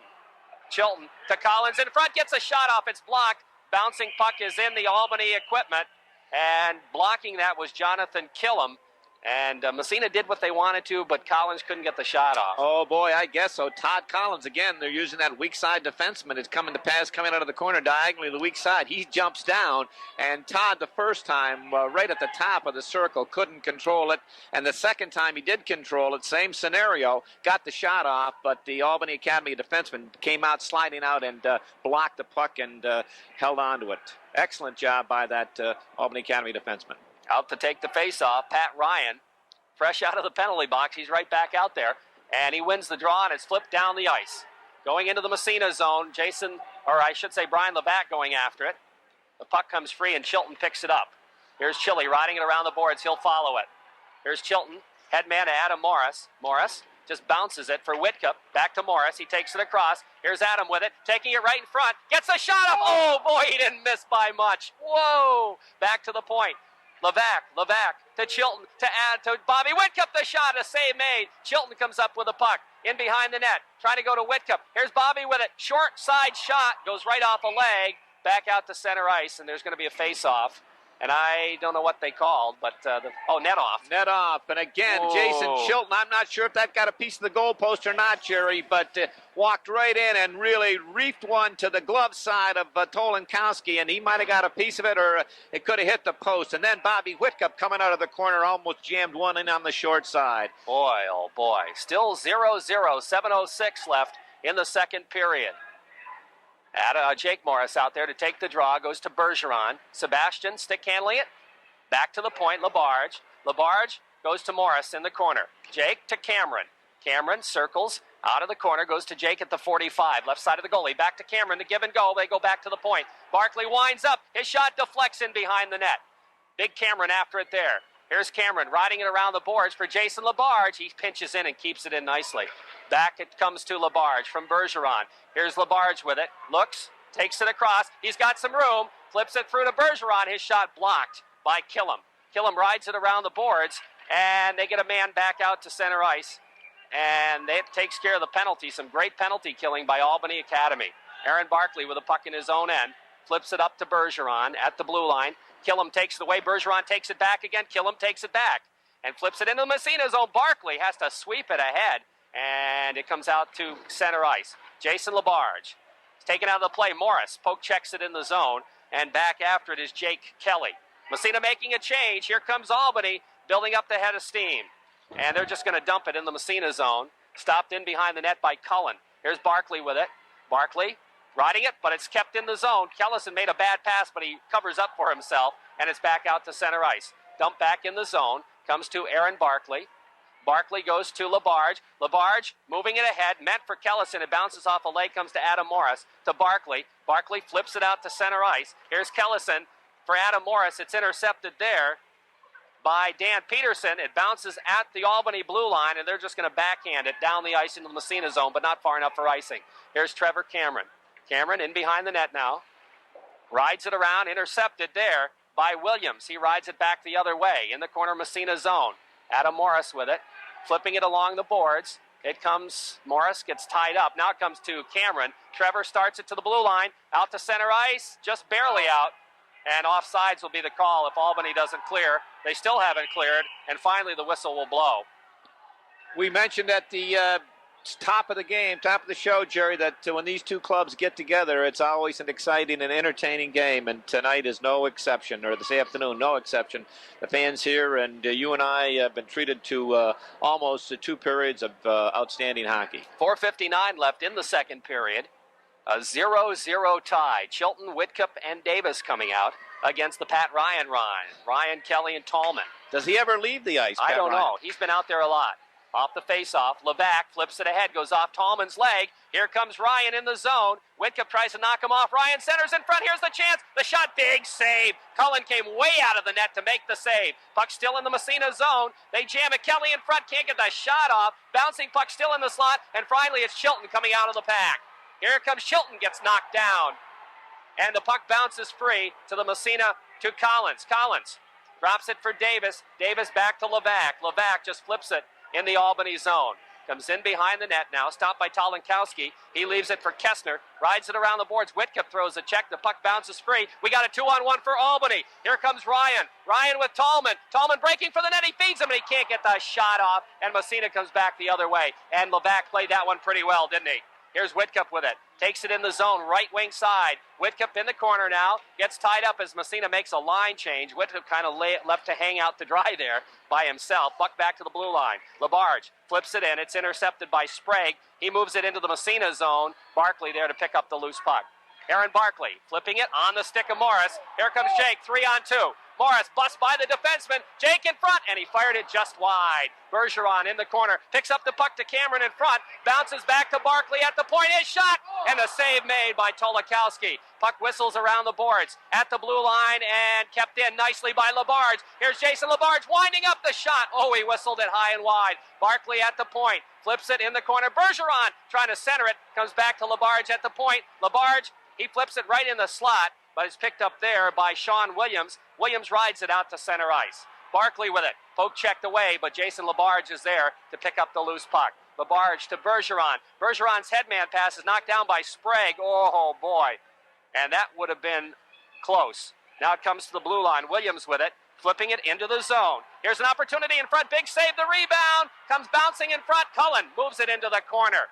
to Collins in front, gets a shot off. It's blocked. Bouncing puck is in the Albany equipment, and blocking that was Jonathan Killam. And Massena did what they wanted to, but Collins couldn't get the shot off. Oh, boy, I guess so. Todd Collins, again, they're using that weak side defenseman. It's coming out of the corner diagonally to the weak side. He jumps down, and Todd, the first time, right at the top of the circle, couldn't control it. And the second time he did control it, same scenario, got the shot off, but the Albany Academy defenseman came out sliding out and blocked the puck and held on to it. Excellent job by that Albany Academy defenseman. Out to take the face-off, Pat Ryan, fresh out of the penalty box. He's right back out there, and he wins the draw, and it's flipped down the ice. Going into the Massena zone, Brian Levac going after it. The puck comes free, and Chilton picks it up. Here's Chili riding it around the boards. He'll follow it. Here's Chilton, head man to Adam Morris. Morris just bounces it for Whitcup. Back to Morris. He takes it across. Here's Adam with it, taking it right in front. Gets a shot up. Oh, boy, he didn't miss by much. Whoa! Back to the point. Levac to Chilton to add to Bobby Whitcup. The shot, a save made. Chilton comes up with a puck in behind the net, trying to go to Whitcup. Here's Bobby with it. Short side shot, goes right off a leg, back out to center ice, and there's going to be a face-off. And I don't know what they called, but net off. Net off. And again, Whoa. Jason Chilton, I'm not sure if that got a piece of the goalpost or not, Jerry, but walked right in and really reefed one to the glove side of Tolikowski, and he might have got a piece of it, or it could have hit the post. And then Bobby Whitcup coming out of the corner almost jammed one in on the short side. Boy, oh boy. Still 0-0, 7:06 left in the second period. Jake Morris out there to take the draw, goes to Bergeron. Sebastian stick handling it. Back to the point, Labarge. Labarge goes to Morris in the corner. Jake to Cameron. Cameron circles out of the corner, goes to Jake at the 45, left side of the goalie. Back to Cameron, the give and go. They go back to the point. Barkley winds up. His shot deflects in behind the net. Big Cameron after it there. Here's Cameron riding it around the boards for Jason Labarge. He pinches in and keeps it in nicely. Back it comes to Labarge from Bergeron. Here's Labarge with it. Looks, takes it across. He's got some room. Flips it through to Bergeron. His shot blocked by Killam. Killam rides it around the boards, and they get a man back out to center ice. And it takes care of the penalty. Some great penalty killing by Albany Academy. Aaron Barkley with a puck in his own end. Flips it up to Bergeron at the blue line. Killam takes it away. Bergeron takes it back again. Killam takes it back and flips it into Massena zone. Barkley has to sweep it ahead, and it comes out to center ice. Jason Labarge is taken out of the play. Morris poke checks it in the zone, and back after it is Jake Kelly. Massena making a change. Here comes Albany building up the head of steam, and they're just going to dump it in the Massena zone. Stopped in behind the net by Cullen. Here's Barkley with it. Barkley riding it, but it's kept in the zone. Kellison made a bad pass, but he covers up for himself, and it's back out to center ice. Dump back in the zone. Comes to Aaron Barkley. Barkley goes to Labarge. Labarge moving it ahead, meant for Kellison. It bounces off a leg, comes to Adam Morris. To Barkley. Barkley flips it out to center ice. Here's Kellison for Adam Morris. It's intercepted there by Dan Peterson. It bounces at the Albany blue line, and they're just going to backhand it down the ice into the Massena zone, but not far enough for icing. Here's Trevor Cameron. Cameron in behind the net now. Rides it around, intercepted there by Williams. He rides it back the other way in the corner Massena zone. Adam Morris with it, flipping it along the boards. It comes, Morris gets tied up. Now it comes to Cameron. Trevor starts it to the blue line, out to center ice, just barely out. And offsides will be the call if Albany doesn't clear. They still haven't cleared, and finally the whistle will blow. We mentioned at the top of the game, top of the show, Jerry, that when these two clubs get together, it's always an exciting and entertaining game, and tonight is no exception, or this afternoon, no exception. The fans here and you and I have been treated to almost 2 periods of outstanding hockey. 4:59 left in the second period. A 0-0 tie. Chilton, Whitcup, and Davis coming out against the Pat Ryan Ryan. Ryan, Kelly, and Tallman. Does he ever leave the ice, I Pat don't Ryan? know. He's been out there a lot. Off the face-off, Levac flips it ahead, goes off Tallman's leg. Here comes Ryan in the zone. Whitcup tries to knock him off. Ryan centers in front. Here's the chance. The shot, big save. Cullen came way out of the net to make the save. Puck still in the Massena zone. They jam it. Kelly in front, can't get the shot off. Bouncing puck still in the slot, and finally it's Chilton coming out of the pack. Here comes Chilton, gets knocked down. And the puck bounces free to the Massena, to Collins. Collins drops it for Davis. Davis back to Levac. Levac just flips it in the Albany zone. Comes in behind the net now, stopped by Tolinkowski. He leaves it for Kessner, rides it around the boards. Whitcup throws a check, the puck bounces free. We got a 2-on-1 for Albany. Here comes Ryan. Ryan with Tallman. Tallman breaking for the net, he feeds him, and he can't get the shot off. And Massena comes back the other way. And Levac played that one pretty well, didn't he? Here's Whitcup with it. Takes it in the zone, right wing side. Whitcup in the corner now. Gets tied up as Massena makes a line change. Whitcup kind of left to hang out to dry there by himself. Puck back to the blue line. Labarge flips it in. It's intercepted by Sprague. He moves it into the Massena zone. Barkley there to pick up the loose puck. Aaron Barkley flipping it on the stick of Morris. Here comes Jake, 3-on-2. Morris busts by the defenseman. Jake in front, and he fired it just wide. Bergeron in the corner, picks up the puck to Cameron in front, bounces back to Barkley at the point, his shot, and a save made by Tolinkowski. Puck whistles around the boards, at the blue line, and kept in nicely by Labarge. Here's Jason Labarge winding up the shot. Oh, he whistled it high and wide. Barkley at the point, flips it in the corner. Bergeron trying to center it, comes back to Labarge at the point. Labarge, he flips it right in the slot, but it's picked up there by Sean Williams. Williams rides it out to center ice. Barkley with it. Poke checked away, but Jason Labarge is there to pick up the loose puck. Labarge to Bergeron. Bergeron's headman pass is knocked down by Sprague. Oh, boy. And that would have been close. Now it comes to the blue line. Williams with it, flipping it into the zone. Here's an opportunity in front. Big save, the rebound. Comes bouncing in front. Cullen moves it into the corner.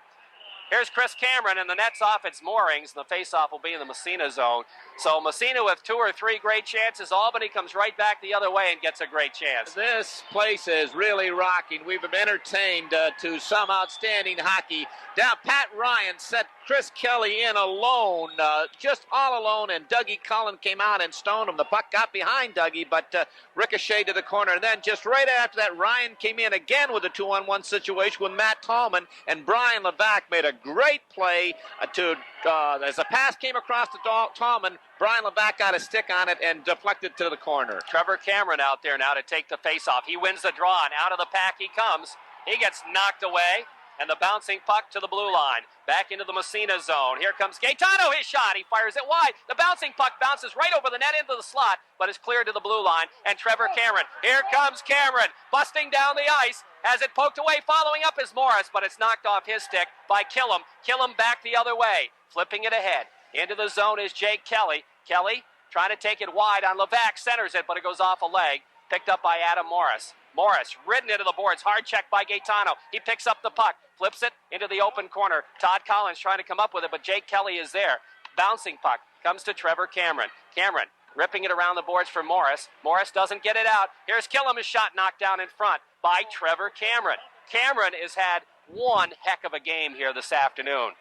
Here's Chris Cameron, and the net's off its moorings. The face-off will be in the Massena zone. So Massena with 2 or 3 great chances. Albany comes right back the other way and gets a great chance. This place is really rocking. We've been entertained to some outstanding hockey. Now, Pat Ryan set Chris Kelly in alone, just all alone, and Dougie Cullen came out and stoned him. The puck got behind Dougie, but ricocheted to the corner. And then just right after that, Ryan came in again with a 2-on-1 situation with Matt Tallman, and Brian Levac made a great play as the pass came across to Tallman, Brian Levac got a stick on it and deflected to the corner. Trevor Cameron out there now to take the face-off. He wins the draw, and out of the pack he comes. He gets knocked away, and the bouncing puck to the blue line. Back into the Massena zone. Here comes Gaetano, his shot. He fires it wide. The bouncing puck bounces right over the net into the slot, but is cleared to the blue line. And Trevor Cameron. Here comes Cameron, busting down the ice. Has it poked away, following up is Morris, but it's knocked off his stick by Killam. Killam back the other way, flipping it ahead. Into the zone is Jake Kelly. Kelly trying to take it wide on Levac, centers it, but it goes off a leg. Picked up by Adam Morris. Morris ridden into the boards, hard check by Gaetano. He picks up the puck, flips it into the open corner. Todd Collins trying to come up with it, but Jake Kelly is there. Bouncing puck comes to Trevor Cameron. Cameron ripping it around the boards for Morris. Morris doesn't get it out. Here's Killam, his shot knocked down in front by Trevor Cameron. Cameron has had one heck of a game here this afternoon.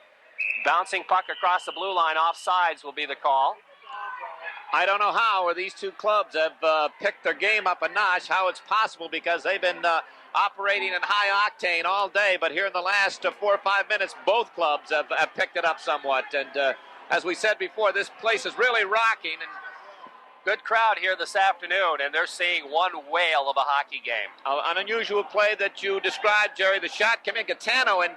Bouncing puck across the blue line, offsides will be the call. I don't know how these two clubs have picked their game up a notch, how it's possible, because they've been operating in high octane all day, but here in the last 4 or 5 minutes, both clubs have picked it up somewhat. And as we said before, this place is really rocking. And good crowd here this afternoon, and they're seeing one whale of a hockey game. An unusual play that you described, Jerry. The shot came in Gaetano, and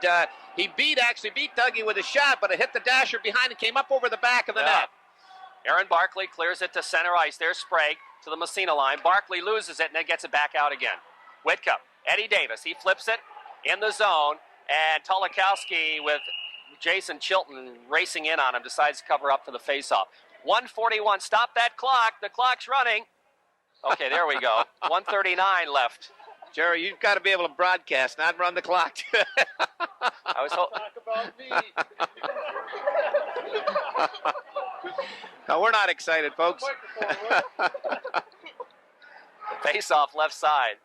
he actually beat Dougie with a shot, but it hit the dasher behind and came up over the back of the net. Aaron Barkley clears it to center ice. There's Sprague to the Massena line. Barkley loses it and then gets it back out again. Whitcup, Eddie Davis, he flips it in the zone, and Tolikowski with Jason Chilton racing in on him decides to cover up for the faceoff. 1:41, stop that clock. The clock's running. Okay, there we go. 1:39 left. Jerry, you've got to be able to broadcast, not run the clock. I was talk about me. No, we're not excited, folks. Face-off left side.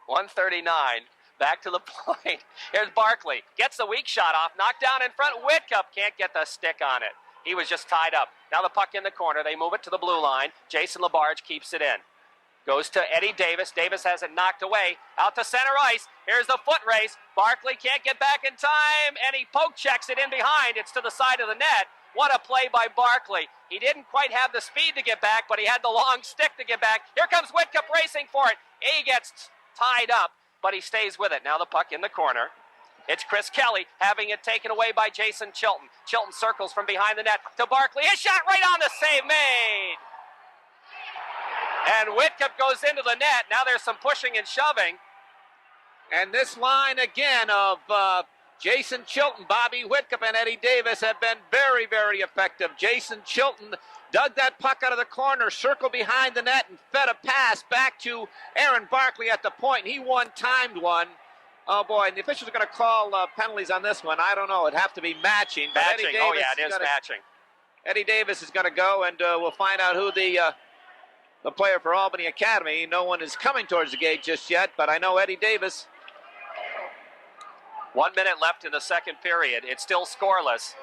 1:39. Back to the point. Here's Barkley. Gets the weak shot off. Knocked down in front. Whitcup can't get the stick on it. He was just tied up. Now the puck in the corner. They move it to the blue line. Jason LaBarge keeps it in. Goes to Eddie Davis. Davis has it knocked away. Out to center ice. Here's the foot race. Barkley can't get back in time, and he poke checks it in behind. It's to the side of the net. What a play by Barkley. He didn't quite have the speed to get back, but he had the long stick to get back. Here comes Whitcup racing for it. He gets tied up, but he stays with it. Now the puck in the corner. It's Chris Kelly having it taken away by Jason Chilton. Chilton circles from behind the net to Barkley. His shot right on the save made. And Whitcup goes into the net. Now there's some pushing and shoving. And this line again of Jason Chilton, Bobby Whitcup, and Eddie Davis have been very, very effective. Jason Chilton dug that puck out of the corner, circled behind the net, and fed a pass back to Aaron Barkley at the point. He timed one. Oh, boy, and the officials are going to call penalties on this one. I don't know. It'd have to be matching. Matching. Oh, yeah, it is matching. Eddie Davis is going to go, and we'll find out who the player for Albany Academy. No one is coming towards the gate just yet, but I know Eddie Davis. 1 minute left in the second period. It's still scoreless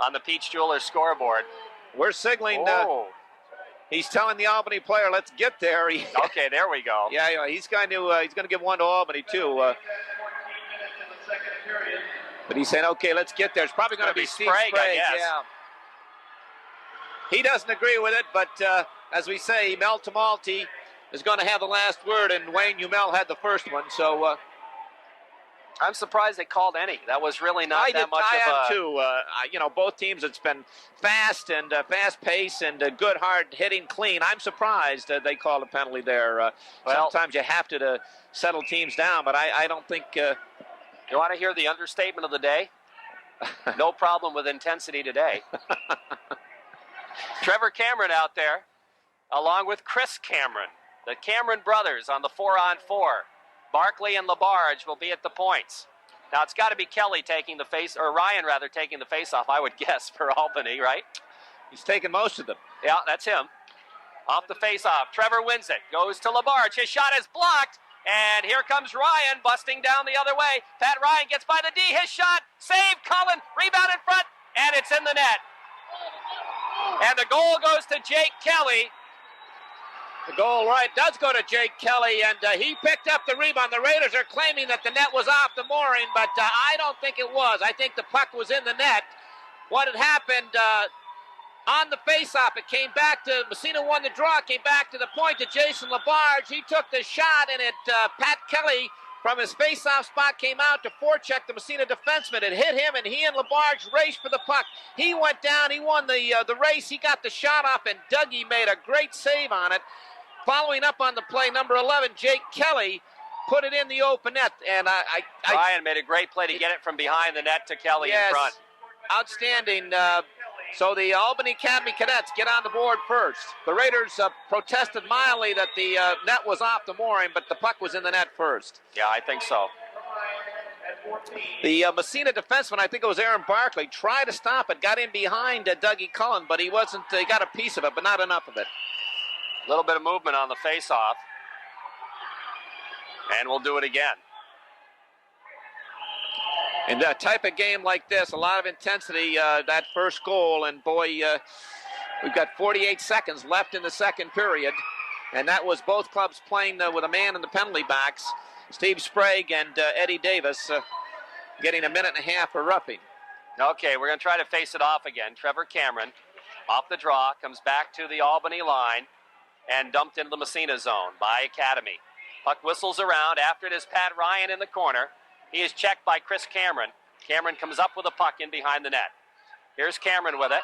on the Peach Jewelers scoreboard. We're signaling. He's telling the Albany player, "Let's get there." Okay, there we go. Yeah, he's going to give one to Albany too. But he's saying, "Okay, let's get there." It's probably going to be Steve Sprague. Yeah. He doesn't agree with it, but as we say, Mel Tamalti is going to have the last word, and Wayne Umel had the first one. So I'm surprised they called any. That was really not that much of a... I am too. Both teams, it's been fast and fast-paced and good, hard-hitting, clean. I'm surprised they called a penalty there. Sometimes you have to settle teams down, but I don't think... You want to hear the understatement of the day? No problem with intensity today. Trevor Cameron out there, along with Chris Cameron. The Cameron brothers on the 4-on-4. Barkley and LaBarge will be at the points. Now it's got to be Kelly taking the Ryan taking the face-off, I would guess, for Albany, right? He's taking most of them. Yeah, that's him. Off the face-off. Trevor wins it. Goes to LaBarge. His shot is blocked. And here comes Ryan busting down the other way. Pat Ryan gets by the D. His shot. Save. Cullen. Rebound in front. And it's in the net. And the goal goes to Jake Kelly. The goal right does go to Jake Kelly, and he picked up the rebound. The Raiders are claiming that the net was off the mooring, but I don't think it was. I think the puck was in the net. What had happened on the faceoff, it came back to Massena won the draw, came back to the point to Jason Labarge. He took the shot, and Pat Kelly from his faceoff spot came out to forecheck the Massena defenseman. It hit him, and he and Labarge raced for the puck. He went down. He won the race. He got the shot off, and Dougie made a great save on it. Following up on the play, number 11, Jake Kelly, put it in the open net. And Ryan made a great play to get it from behind the net to Kelly in front. Outstanding. So the Albany Academy Cadets get on the board first. The Raiders protested mildly that the net was off the mooring, but the puck was in the net first. Yeah, I think so. The Massena defenseman, I think it was Aaron Barkley, tried to stop it, got in behind Dougie Cullen, but he wasn't. He got a piece of it, but not enough of it. A little bit of movement on the face-off. And we'll do it again. In that type of game like this, a lot of intensity, that first goal, and boy, we've got 48 seconds left in the second period, and that was both clubs playing with a man in the penalty box. Steve Sprague and Eddie Davis getting a minute and a half for roughing. Okay, we're going to try to face it off again. Trevor Cameron, off the draw, comes back to the Albany line, and dumped into the Massena zone by Academy. Puck whistles around. After it is Pat Ryan in the corner. He is checked by Chris Cameron. Cameron comes up with a puck in behind the net. Here's Cameron with it.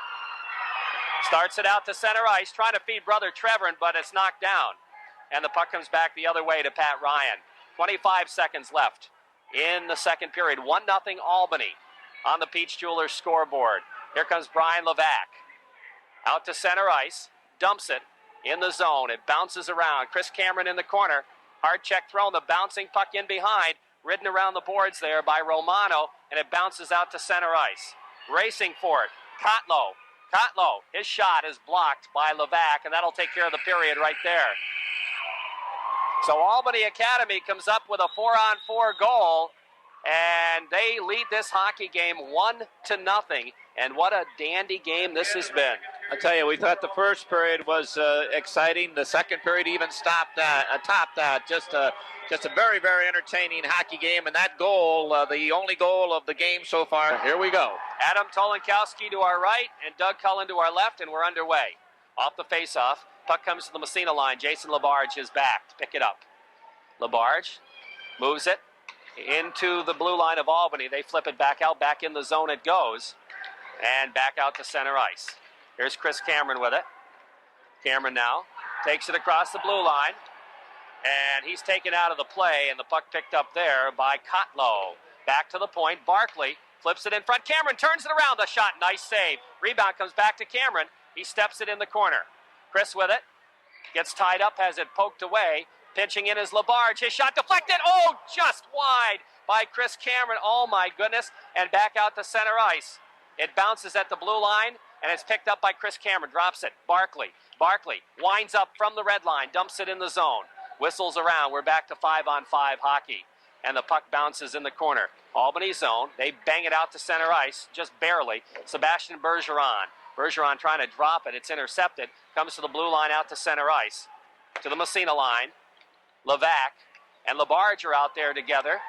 Starts it out to center ice, trying to feed brother Trevor, but it's knocked down. And the puck comes back the other way to Pat Ryan. 25 seconds left in the second period. 1-0 Albany on the Peach Jewelers scoreboard. Here comes Brian Levac. Out to center ice. Dumps it in the zone. It bounces around. Chris Cameron in the corner. Hard check thrown. The bouncing puck in behind. Ridden around the boards there by Romano, and it bounces out to center ice. Racing for it. Kotlow, his shot is blocked by Levac, and that'll take care of the period right there. So Albany Academy comes up with a 4-on-4 goal, and they lead this hockey game 1-0. And what a dandy game this has been. I tell you, we thought the first period was exciting. The second period even topped that. Just a very, very entertaining hockey game. And that goal, the only goal of the game so far. Here we go. Adam Tolenkowski to our right and Doug Cullen to our left, and we're underway. Off the faceoff, puck comes to the Massena line. Jason Labarge is back to pick it up. Labarge moves it into the blue line of Albany. They flip it back out, back in the zone it goes, and back out to center ice. Here's Chris Cameron with it. Cameron now takes it across the blue line, and he's taken out of the play, and the puck picked up there by Kotlow. Back to the point. Barkley flips it in front. Cameron turns it around. The shot, nice save. Rebound comes back to Cameron. He steps it in the corner. Chris with it. Gets tied up, has it poked away. Pitching in is Labarge. His shot deflected. Oh, just wide by Chris Cameron. Oh, my goodness. And back out to center ice. It bounces at the blue line, and it's picked up by Chris Cameron. Drops it. Barkley winds up from the red line. Dumps it in the zone. Whistles around. We're back to 5-on-5 hockey. And the puck bounces in the corner. Albany zone. They bang it out to center ice, just barely. Sebastian Bergeron. Bergeron trying to drop it. It's intercepted. Comes to the blue line out to center ice. To the Massena line. Levac and Labarge are out there together.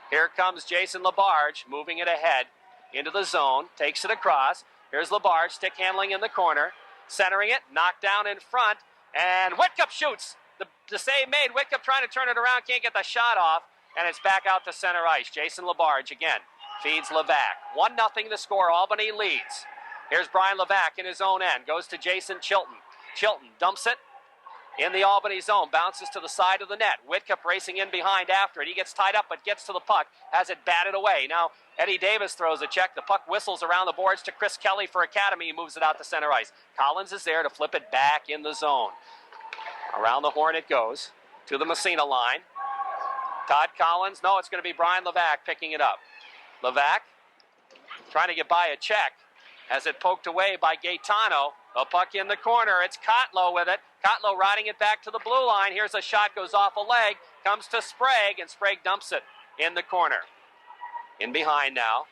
Here comes Jason Labarge moving it ahead into the zone. Takes it across. Here's Labarge, stick handling in the corner. Centering it. Knocked down in front. And Whitcup shoots. The save made. Whitcup trying to turn it around. Can't get the shot off. And it's back out to center ice. Jason Labarge again feeds Levac. 1-0 the score. Albany leads. Here's Brian Levac in his own end. Goes to Jason Chilton. Chilton dumps it in the Albany zone. Bounces to the side of the net. Whitcup racing in behind after it. He gets tied up but gets to the puck. Has it batted away. Now Eddie Davis throws a check. The puck whistles around the boards to Chris Kelly for Academy. He moves it out to center ice. Collins is there to flip it back in the zone. Around the horn it goes to the Massena line. Todd Collins. No, it's going to be Brian Levac picking it up. Levac trying to get by a check. Has it poked away by Gaetano. A puck in the corner. It's Kotlow with it. Kotlow riding it back to the blue line. Here's a shot, goes off a leg. Comes to Sprague, and Sprague dumps it in the corner. In behind now.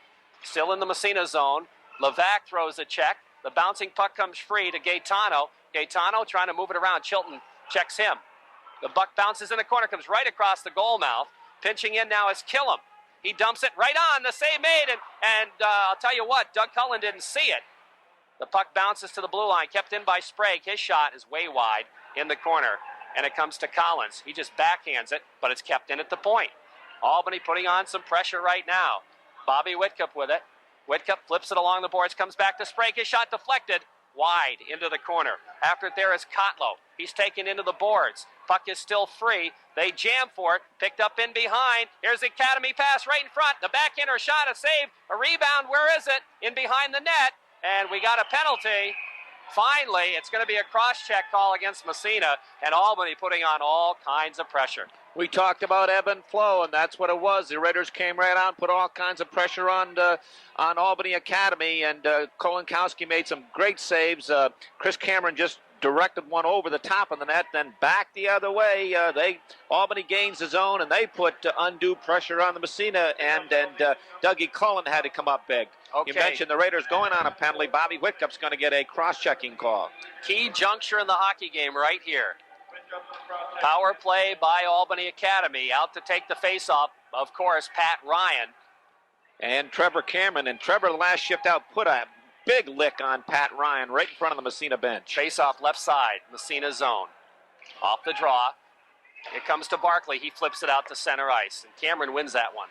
Still in the Massena zone. Levac throws a check. The bouncing puck comes free to Gaetano. Gaetano trying to move it around. Chilton checks him. The puck bounces in the corner, comes right across the goal mouth. Pinching in now is Killam. He dumps it right on. The save made, and I'll tell you what, Doug Cullen didn't see it. The puck bounces to the blue line, kept in by Sprague. His shot is way wide in the corner, and it comes to Collins. He just backhands it, but it's kept in at the point. Albany putting on some pressure right now. Bobby Whitcup with it. Whitcup flips it along the boards, comes back to Sprague. His shot deflected wide into the corner. After it there is Kotlow. He's taken into the boards. Puck is still free. They jam for it. Picked up in behind. Here's the Academy pass right in front. The backhander shot, a save, a rebound. Where is it? In behind the net. And we got a penalty. Finally, it's going to be a cross-check call against Massena, and Albany putting on all kinds of pressure. We talked about ebb and flow, and that's what it was. The Raiders came right on, put all kinds of pressure on Albany Academy, and Kolinkowski made some great saves. Chris Cameron just directed one over the top of the net, then back the other way. Albany gains his own, and they put undue pressure on the Massena, and Dougie Cullen had to come up big. Okay. You mentioned the Raiders going on a penalty. Bobby Whitcup's going to get a cross-checking call. Key juncture in the hockey game right here. Power play by Albany Academy. Out to take the face-off, of course, Pat Ryan. And Trevor Cameron. And Trevor, the last shift out, put a big lick on Pat Ryan right in front of the Massena bench. Face-off left side, Massena zone. Off the draw. It comes to Barkley. He flips it out to center ice. And Cameron wins that one.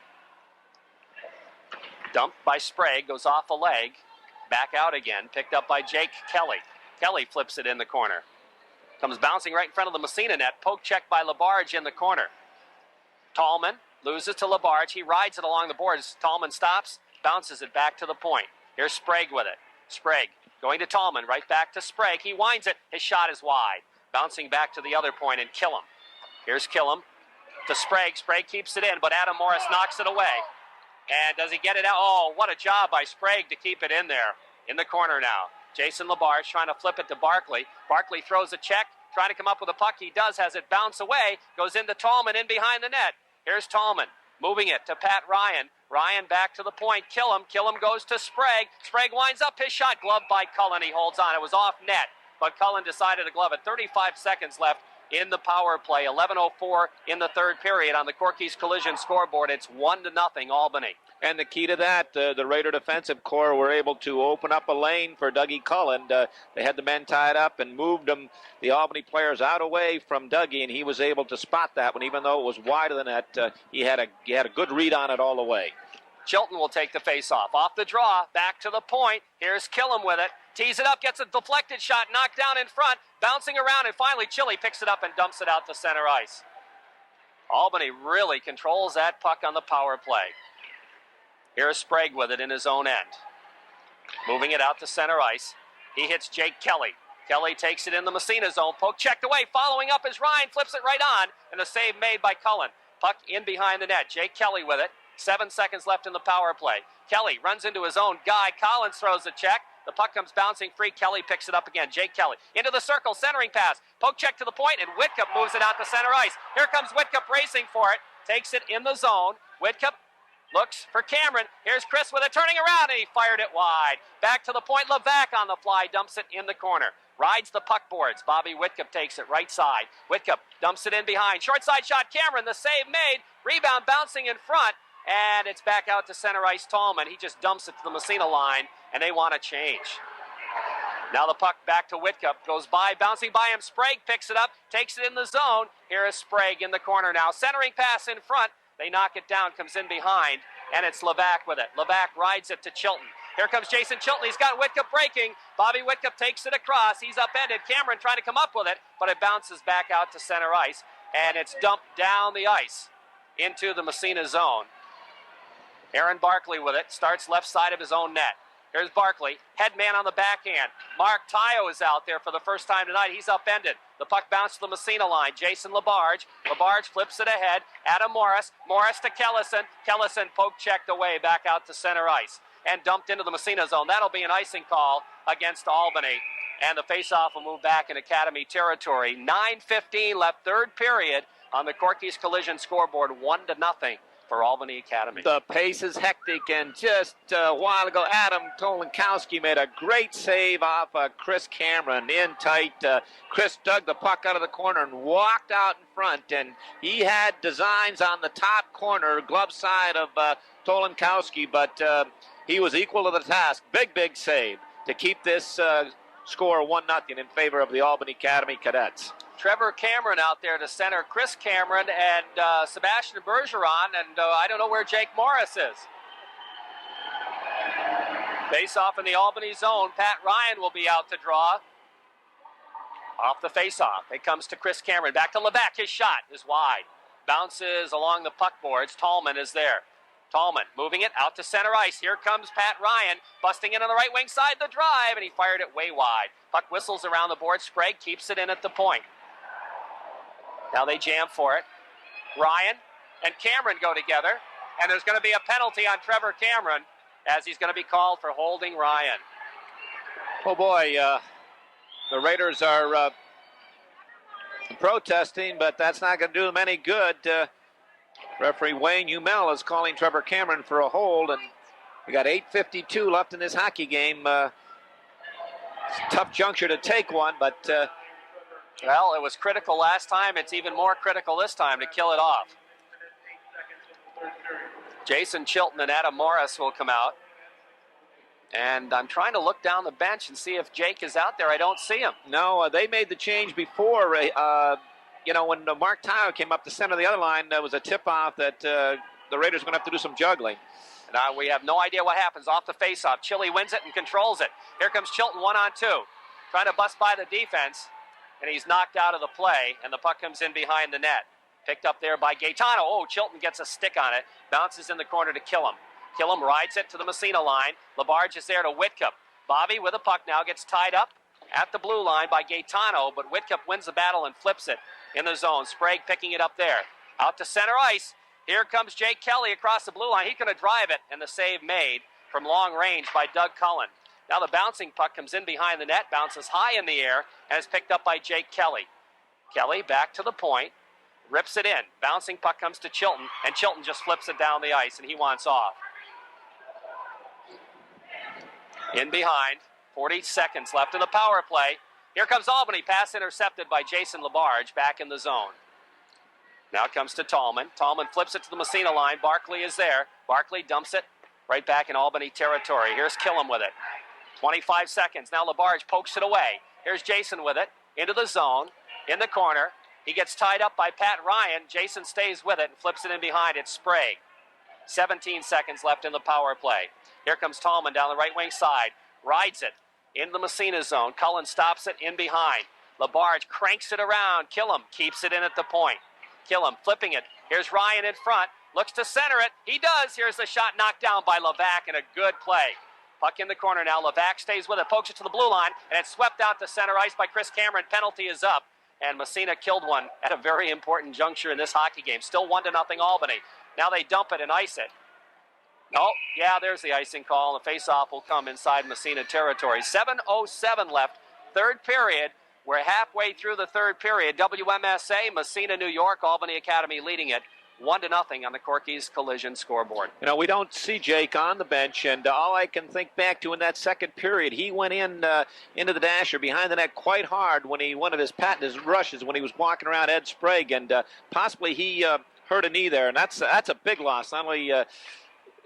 Dumped by Sprague, goes off a leg, back out again, picked up by Jake Kelly. Kelly flips it in the corner. Comes bouncing right in front of the Massena net, poke check by Labarge in the corner. Tallman loses to Labarge, he rides it along the boards. Tallman stops, bounces it back to the point. Here's Sprague with it. Sprague going to Tallman, right back to Sprague. He winds it, his shot is wide. Bouncing back to the other point and Killam. Here's Killam to Sprague. Sprague keeps it in, but Adam Morris knocks it away. And does he get it out? Oh, what a job by Sprague to keep it in there. In the corner now. Jason Labarge trying to flip it to Barkley. Barkley throws a check, trying to come up with a puck. He does, has it bounce away. Goes into Tallman in behind the net. Here's Tallman. Moving it to Pat Ryan. Ryan back to the point. Killam. Killam goes to Sprague. Sprague winds up his shot. Gloved by Cullen. He holds on. It was off net. But Cullen decided to glove it. 35 seconds left in the power play. 11:04 in the third period on the Corky's Collision scoreboard. It's 1-0 Albany. And the key to that, the Raider defensive corps were able to open up a lane for Dougie Cullen. They had the men tied up and moved them, the Albany players, out away from Dougie, and he was able to spot that one. Even though it was wider than that, he had a good read on it all the way. Chilton will take the face-off. Off the draw, back to the point. Here's Killam with it. Tees it up, gets a deflected shot, knocked down in front, bouncing around, and finally Chili picks it up and dumps it out to center ice. Albany really controls that puck on the power play. Here's Sprague with it in his own end. Moving it out to center ice. He hits Jake Kelly. Kelly takes it in the Massena zone. Poke checked away. Following up is Ryan. Flips it right on. And a save made by Cullen. Puck in behind the net. Jake Kelly with it. 7 seconds left in the power play. Kelly runs into his own guy. Collins throws a check. The puck comes bouncing free. Kelly picks it up again. Jake Kelly into the circle. Centering pass. Poke check to the point. And Whitcup moves it out to center ice. Here comes Whitcup racing for it. Takes it in the zone. Whitcup looks for Cameron. Here's Chris with it, turning around, and he fired it wide. Back to the point, Levac on the fly, dumps it in the corner. Rides the puck boards. Bobby Whitcup takes it right side. Whitcup dumps it in behind. Short side shot, Cameron, the save made. Rebound bouncing in front, and it's back out to center ice Tallman. He just dumps it to the Massena line, and they want to change. Now the puck back to Whitcup, goes by, bouncing by him. Sprague picks it up, takes it in the zone. Here is Sprague in the corner now. Centering pass in front. They knock it down, comes in behind, and it's Levac with it. Levac rides it to Chilton. Here comes Jason Chilton. He's got Whitcup breaking. Bobby Whitcup takes it across. He's upended. Cameron trying to come up with it, but it bounces back out to center ice, and it's dumped down the ice into the Massena zone. Aaron Barkley with it. Starts left side of his own net. Here's Barkley, head man on the backhand. Mark Tayo is out there for the first time tonight. He's upended. The puck bounced to the Massena line. Jason Labarge. Labarge flips it ahead. Adam Morris. Morris to Kellison. Kellison poke checked away back out to center ice and dumped into the Massena zone. That'll be an icing call against Albany. And the faceoff will move back in Academy territory. 9:15 left, third period on the Corky's Collision scoreboard, 1-0. for Albany Academy. The pace is hectic, and just a while ago, Adam Tolinkowski made a great save off Chris Cameron in tight. Chris dug the puck out of the corner and walked out in front, and he had designs on the top corner, glove side of Tolinkowski, but he was equal to the task. Big save to keep this score 1-0 in favor of the Albany Academy Cadets. Trevor Cameron out there to center, Chris Cameron and Sebastian Bergeron, and I don't know where Jake Morris is. Face off in the Albany zone. Pat Ryan will be out to draw. Off the face-off. It comes to Chris Cameron. Back to Levac. His shot is wide. Bounces along the puck boards. Tallman is there. Tallman moving it out to center ice. Here comes Pat Ryan, busting in on the right wing side, the drive, and he fired it way wide. Puck whistles around the board. Sprague keeps it in at the point. Now they jam for it. Ryan and Cameron go together, and there's going to be a penalty on Trevor Cameron as he's going to be called for holding Ryan. Oh boy, the Raiders are protesting, but that's not going to do them any good. Referee Wayne Umel is calling Trevor Cameron for a hold, and we got 8:52 left in this hockey game. Tough juncture to take one, but well, it was critical last time. It's even more critical this time to kill it off. Jason Chilton and Adam Morris will come out. And I'm trying to look down the bench and see if Jake is out there. I don't see him. No, they made the change before. When Mark Tyler came up to center the other line, there was a tip-off that the Raiders are going to have to do some juggling. Now we have no idea what happens off the face-off. Chile wins it and controls it. Here comes Chilton 1-on-2. Trying to bust by the defense. And he's knocked out of the play, and the puck comes in behind the net. Picked up there by Gaetano. Oh, Chilton gets a stick on it. Bounces in the corner to Killam. Killam rides it to the Massena line. Labarge is there to Whitcup. Bobby with a puck now gets tied up at the blue line by Gaetano, but Whitcup wins the battle and flips it in the zone. Sprague picking it up there. Out to center ice. Here comes Jake Kelly across the blue line. He's going to drive it, and the save made from long range by Doug Cullen. Now the bouncing puck comes in behind the net, bounces high in the air, and is picked up by Jake Kelly. Kelly back to the point, rips it in. Bouncing puck comes to Chilton, and Chilton just flips it down the ice, and he wants off. In behind, 40 seconds left in the power play. Here comes Albany, pass intercepted by Jason Labarge, back in the zone. Now it comes to Tallman. Tallman flips it to the Massena line. Barkley is there. Barkley dumps it right back in Albany territory. Here's Killam with it. 25 seconds. Now Labarge pokes it away. Here's Jason with it. Into the zone. In the corner. He gets tied up by Pat Ryan. Jason stays with it and flips it in behind. It's Sprague. 17 seconds left in the power play. Here comes Tallman down the right wing side. Rides it in the Massena zone. Cullen stops it in behind. Labarge cranks it around. Killam keeps it in at the point. Killam flipping it. Here's Ryan in front. Looks to center it. He does. Here's the shot knocked down by Levac, and a good play. Puck in the corner now. Levac stays with it. Pokes it to the blue line, and it's swept out to center ice by Chris Cameron. Penalty is up, and Massena killed one at a very important juncture in this hockey game. Still 1-0 Albany. Now they dump it and ice it. Oh, yeah, there's the icing call. The face-off will come inside Massena territory. 7:07 left, third period. We're halfway through the third period. WMSA, Massena, New York, Albany Academy leading it 1-0 on the Corky's Collision scoreboard. You know, we don't see Jake on the bench, and all I can think back to in that second period, he went into the dasher behind the net quite hard when one of his rushes when he was walking around Ed Sprague, and possibly he hurt a knee there, and that's a big loss. Not only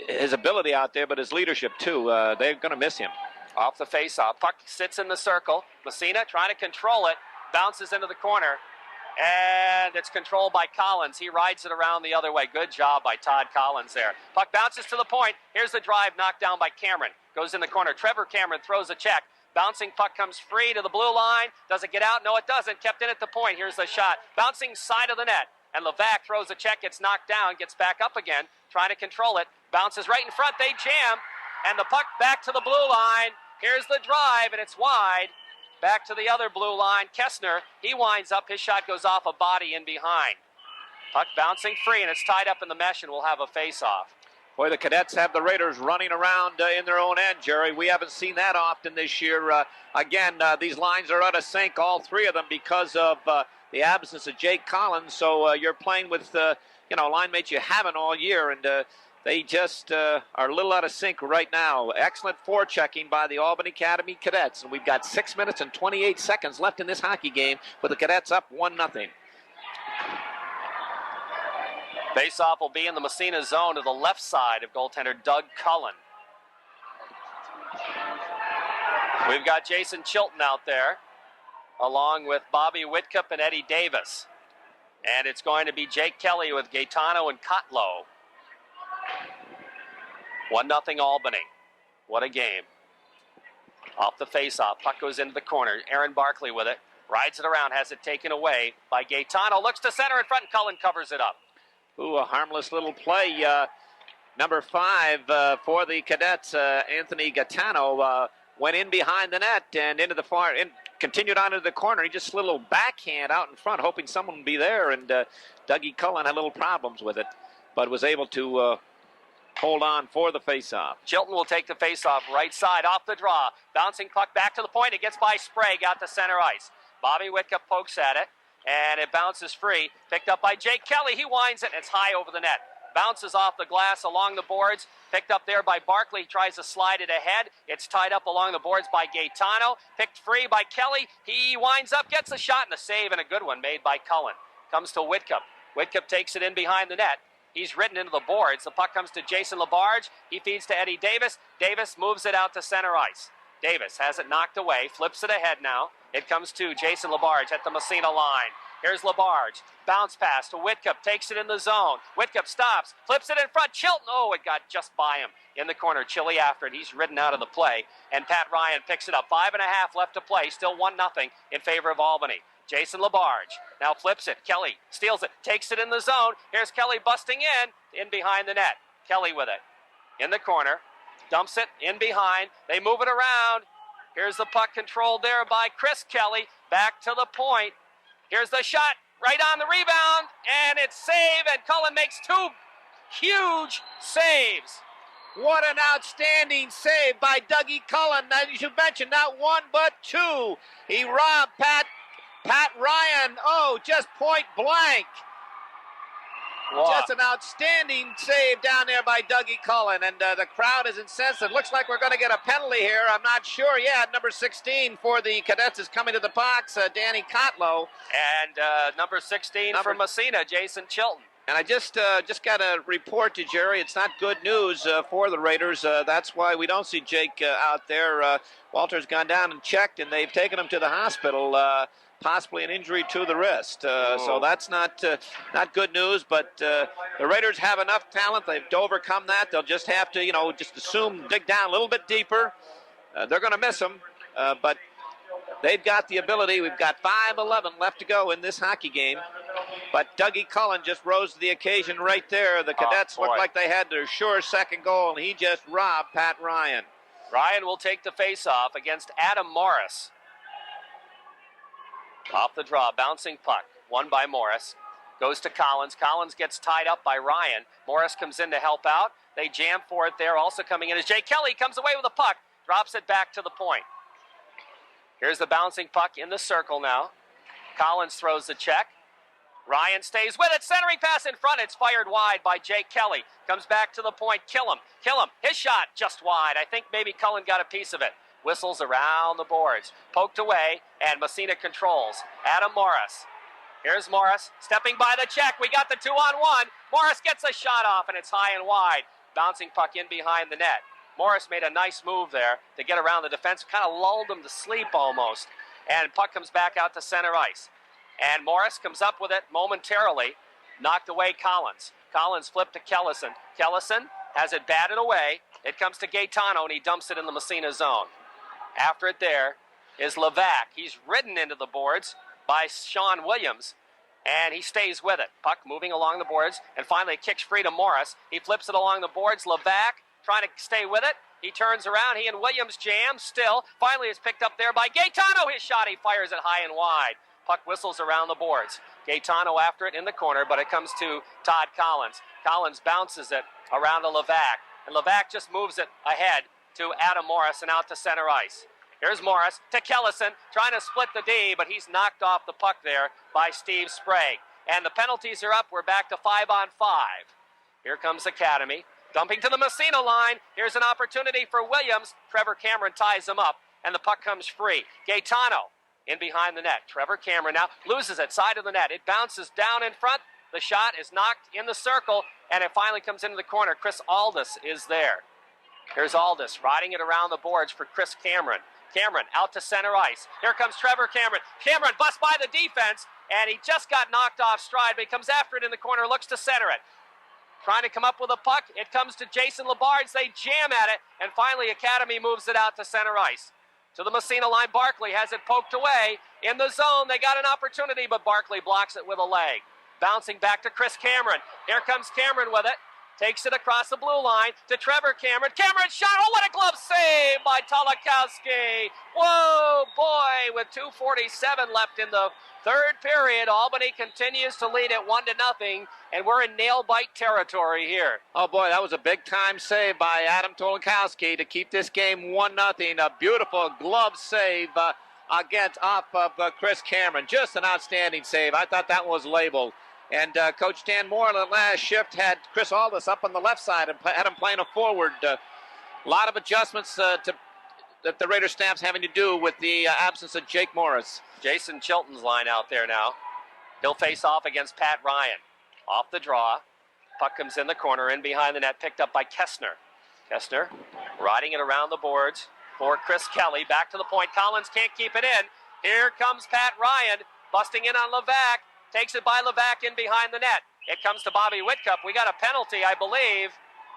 his ability out there, but his leadership too. They're going to miss him. Off the face-off. Puck sits in the circle. Massena trying to control it. Bounces into the corner. And it's controlled by Collins. He rides it around the other way. Good job by Todd Collins there. Puck bounces to the point. Here's the drive knocked down by Cameron. Goes in the corner. Trevor Cameron throws a check. Bouncing puck comes free to the blue line. Does it get out? No, it doesn't. Kept in at the point. Here's the shot. Bouncing side of the net. And Levac throws a check. Gets knocked down. Gets back up again. Trying to control it. Bounces right in front. They jam. And the puck back to the blue line. Here's the drive, and it's wide. Back to the other blue line. Kessner, he winds up. His shot goes off a body in behind. Puck bouncing free, and it's tied up in the mesh, and we'll have a face-off. Boy, the Cadets have the Raiders running around in their own end, Jerry. We haven't seen that often this year. Again, these lines are out of sync, all three of them, because of the absence of Jake Collins. So you're playing with, line mates you haven't all year, and they just are a little out of sync right now. Excellent forechecking by the Albany Academy Cadets, and we've got 6 minutes and 28 seconds left in this hockey game with the Cadets up 1-0. Faceoff will be in the Massena zone to the left side of goaltender Doug Cullen. We've got Jason Chilton out there, along with Bobby Whitcup and Eddie Davis. And it's going to be Jake Kelly with Gaetano and Kotlow. 1-0 Albany. What a game. Off the faceoff, puck goes into the corner. Aaron Barkley with it, rides it around, has it taken away by Gaetano. Looks to center in front, and Cullen covers it up. Ooh, a harmless little play. Number 5 for the Cadets, Anthony Gaetano, went in behind the net and into the far, continued on into the corner. He just slid a little backhand out in front, hoping someone would be there, and Dougie Cullen had little problems with it, but was able to hold on for the faceoff. Chilton will take the faceoff right side off the draw. Bouncing puck back to the point. It gets by Sprague out to center ice. Bobby Whitcup pokes at it, and it bounces free. Picked up by Jake Kelly. He winds it, and it's high over the net. Bounces off the glass along the boards. Picked up there by Barkley. Tries to slide it ahead. It's tied up along the boards by Gaetano. Picked free by Kelly. He winds up, gets a shot, and a save, and a good one made by Cullen. Comes to Whitcup. Whitcup takes it in behind the net. He's ridden into the boards. The puck comes to Jason Labarge. He feeds to Eddie Davis. Davis moves it out to center ice. Davis has it knocked away. Flips it ahead now. It comes to Jason Labarge at the Massena line. Here's Labarge. Bounce pass to Whitcup. Takes it in the zone. Whitcup stops. Flips it in front. Chilton. Oh, it got just by him in the corner. Chili after it. He's ridden out of the play. And Pat Ryan picks it up. 5.5 left to play. Still 1-0 in favor of Albany. Jason Labarge now flips it. Kelly steals it. Takes it in the zone. Here's Kelly busting in behind the net. Kelly with it in the corner. Dumps it in behind. They move it around. Here's the puck controlled there by Chris Kelly. Back to the point. Here's the shot, right on the rebound, and it's saved, and Cullen makes 2 huge saves. What an outstanding save by Dougie Cullen. As you mentioned, not 1 but 2. He robbed Pat Ryan, just point blank. Wow. Just an outstanding save down there by Dougie Cullen, and the crowd is incensed. It looks like we're going to get a penalty here. I'm not sure yet. Number 16 for the Cadets is coming to the box, Danny Kotlow. And number 16 for Massena, Jason Chilton. And I just got a report to Jerry. It's not good news for the Raiders. That's why we don't see Jake out there. Walter's gone down and checked, and they've taken him to the hospital. Possibly an injury to the wrist. So that's not good news, but the Raiders have enough talent. They've to overcome that. They'll just have to, just assume, dig down a little bit deeper. They're going to miss him, but they've got the ability. We've got 5:11 left to go in this hockey game. But Dougie Cullen just rose to the occasion right there. The Cadets looked like they had their sure second goal, and he just robbed Pat Ryan. Ryan will take the face-off against Adam Morris. Off the draw, bouncing puck, won by Morris. Goes to Collins. Collins gets tied up by Ryan. Morris comes in to help out. They jam for it there. Also coming in is Jake Kelly. Comes away with the puck. Drops it back to the point. Here's the bouncing puck in the circle now. Collins throws the check. Ryan stays with it. Centering pass in front. It's fired wide by Jake Kelly. Comes back to the point. Kill him. His shot just wide. I think maybe Cullen got a piece of it. Whistles around the boards. Poked away, and Massena controls. Adam Morris. Here's Morris, stepping by the check. We got the 2-on-1. Morris gets a shot off, and it's high and wide. Bouncing puck in behind the net. Morris made a nice move there to get around the defense. Kind of lulled him to sleep almost. And puck comes back out to center ice. And Morris comes up with it momentarily. Knocked away Collins. Collins flipped to Kellison. Kellison has it batted away. It comes to Gaetano, and he dumps it in the Massena zone. After it there is Levac. He's ridden into the boards by Sean Williams, and he stays with it. Puck moving along the boards, and finally it kicks free to Morris. He flips it along the boards. Levac trying to stay with it. He turns around. He and Williams jam still. Finally it's picked up there by Gaetano. His shot, he fires it high and wide. Puck whistles around the boards. Gaetano after it in the corner, but it comes to Todd Collins. Collins bounces it around to Levac, and Levac just moves it ahead to Adam Morris and out to center ice. Here's Morris to Kellison, trying to split the D, but he's knocked off the puck there by Steve Sprague. And the penalties are up. We're back to 5-on-5. Here comes Academy, dumping to the Massena line. Here's an opportunity for Williams. Trevor Cameron ties him up, and the puck comes free. Gaetano in behind the net. Trevor Cameron now loses it, side of the net. It bounces down in front. The shot is knocked in the circle, and it finally comes into the corner. Chris Aldis is there. Here's Aldis riding it around the boards for Chris Cameron. Cameron out to center ice. Here comes Trevor Cameron. Cameron busts by the defense, and he just got knocked off stride, but he comes after it in the corner, looks to center it. Trying to come up with a puck. It comes to Jason Labarge. They jam at it, and finally Academy moves it out to center ice. To the Massena line, Barkley has it poked away. In the zone, they got an opportunity, but Barkley blocks it with a leg. Bouncing back to Chris Cameron. Here comes Cameron with it. Takes it across the blue line to Trevor Cameron. Cameron shot. Oh, what a glove save by Tolikowski. Whoa, boy, with 2:47 left in the third period. Albany continues to lead it 1-0, and we're in nail-bite territory here. Oh, boy, that was a big-time save by Adam Tolikowski to keep this game 1-0. A beautiful glove save off of Chris Cameron. Just an outstanding save. I thought that was labeled. And Coach Dan Moore in the last shift had Chris Aldis up on the left side and had him playing a forward. A lot of adjustments that the Raider staff's having to do with the absence of Jake Morris. Jason Chilton's line out there now. He'll face off against Pat Ryan. Off the draw. Puck comes in the corner, in behind the net, picked up by Kessner. Kessner riding it around the boards for Chris Kelly. Back to the point. Collins can't keep it in. Here comes Pat Ryan, busting in on Levac. Takes it by Levac in behind the net. It comes to Bobby Whitcup. We got a penalty, I believe,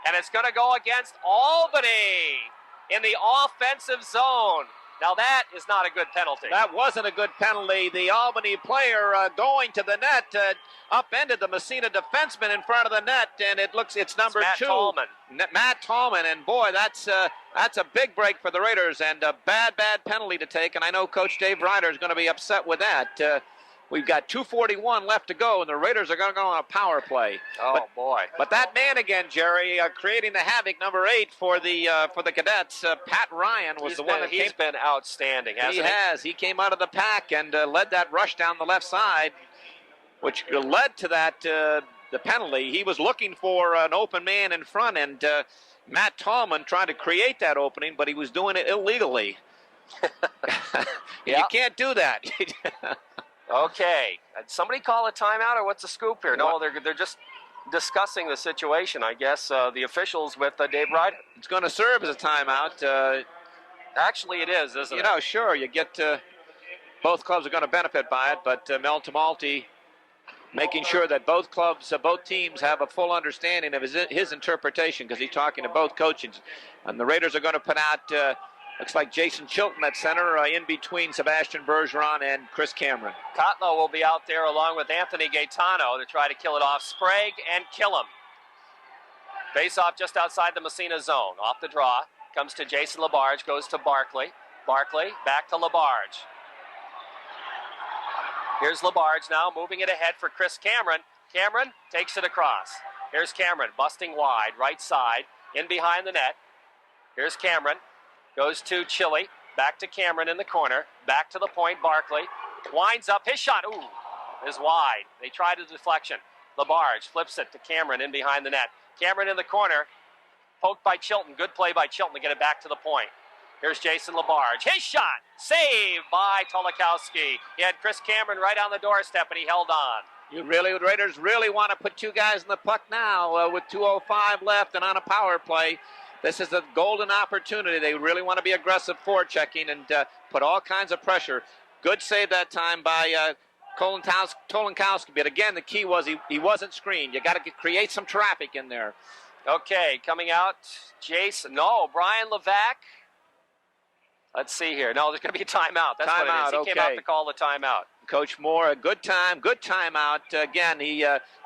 and it's going to go against Albany in the offensive zone. Now that is not a good penalty. That wasn't a good penalty. The Albany player going to the net upended the Massena defenseman in front of the net, and it's number Matt 2. Tallman. Matt Tallman, and boy, that's a big break for the Raiders, and a bad penalty to take, and I know Coach Dave Ryder is going to be upset with that. We've got 2:41 left to go, and the Raiders are going to go on a power play. Oh, boy. But that man again, Jerry, creating the havoc, number 8 for the Cadets, Pat Ryan, was He's been outstanding, hasn't he? He has. He came out of the pack and led that rush down the left side, which led to that the penalty. He was looking for an open man in front, and Matt Tallman tried to create that opening, but he was doing it illegally. You can't do that. Okay. Did somebody call a timeout, or what's the scoop here? No, they're just discussing the situation, I guess, the officials with Dave Ryder. It's going to serve as a timeout. Actually, it is, isn't it? You know, sure, you get both clubs are going to benefit by it, but Mel Tomalti making sure that both clubs, both teams have a full understanding of his interpretation, because he's talking to both coaches. And the Raiders are going to put out, looks like Jason Chilton at center, in between Sebastian Bergeron and Chris Cameron. Kotlow will be out there along with Anthony Gaetano to try to kill it off Sprague and kill him. Face off just outside the Massena zone. Off the draw. Comes to Jason Labarge. Goes to Barkley. Barkley back to Labarge. Here's Labarge now moving it ahead for Chris Cameron. Cameron takes it across. Here's Cameron busting wide. Right side. In behind the net. Here's Cameron. Goes to Chile, back to Cameron in the corner, back to the point, Barkley. Winds up, his shot, is wide. They tried a deflection. Labarge flips it to Cameron in behind the net. Cameron in the corner, poked by Chilton. Good play by Chilton to get it back to the point. Here's Jason Labarge. His shot, saved by Tolikowski. He had Chris Cameron right on the doorstep, and he held on. Raiders really want to put 2 guys in the puck now with 2:05 left and on a power play. This is a golden opportunity. They really want to be aggressive forechecking and put all kinds of pressure. Good save that time by Tolikowski. But again, the key was he wasn't screened. You got to create some traffic in there. Okay, coming out, Brian Levac. Let's see here. No, there's going to be a timeout. That's what it is. He came out to call the timeout. Coach Moore, a good timeout. Again,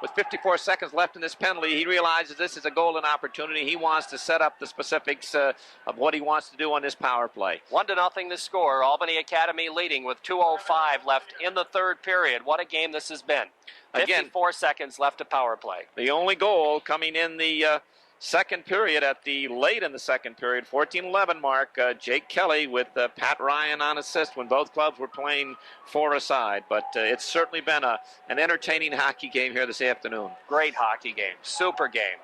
with 54 seconds left in this penalty, he realizes this is a golden opportunity. He wants to set up the specifics of what he wants to do on this power play. 1-0 the score. Albany Academy leading with 2:05 left in the third period. What a game this has been. 54 seconds left to power play. The only goal coming in the second period, late in the second period, 14-11 mark. Jake Kelly with Pat Ryan on assist when both clubs were playing 4 aside. But it's certainly been an entertaining hockey game here this afternoon. Great hockey game. Super game.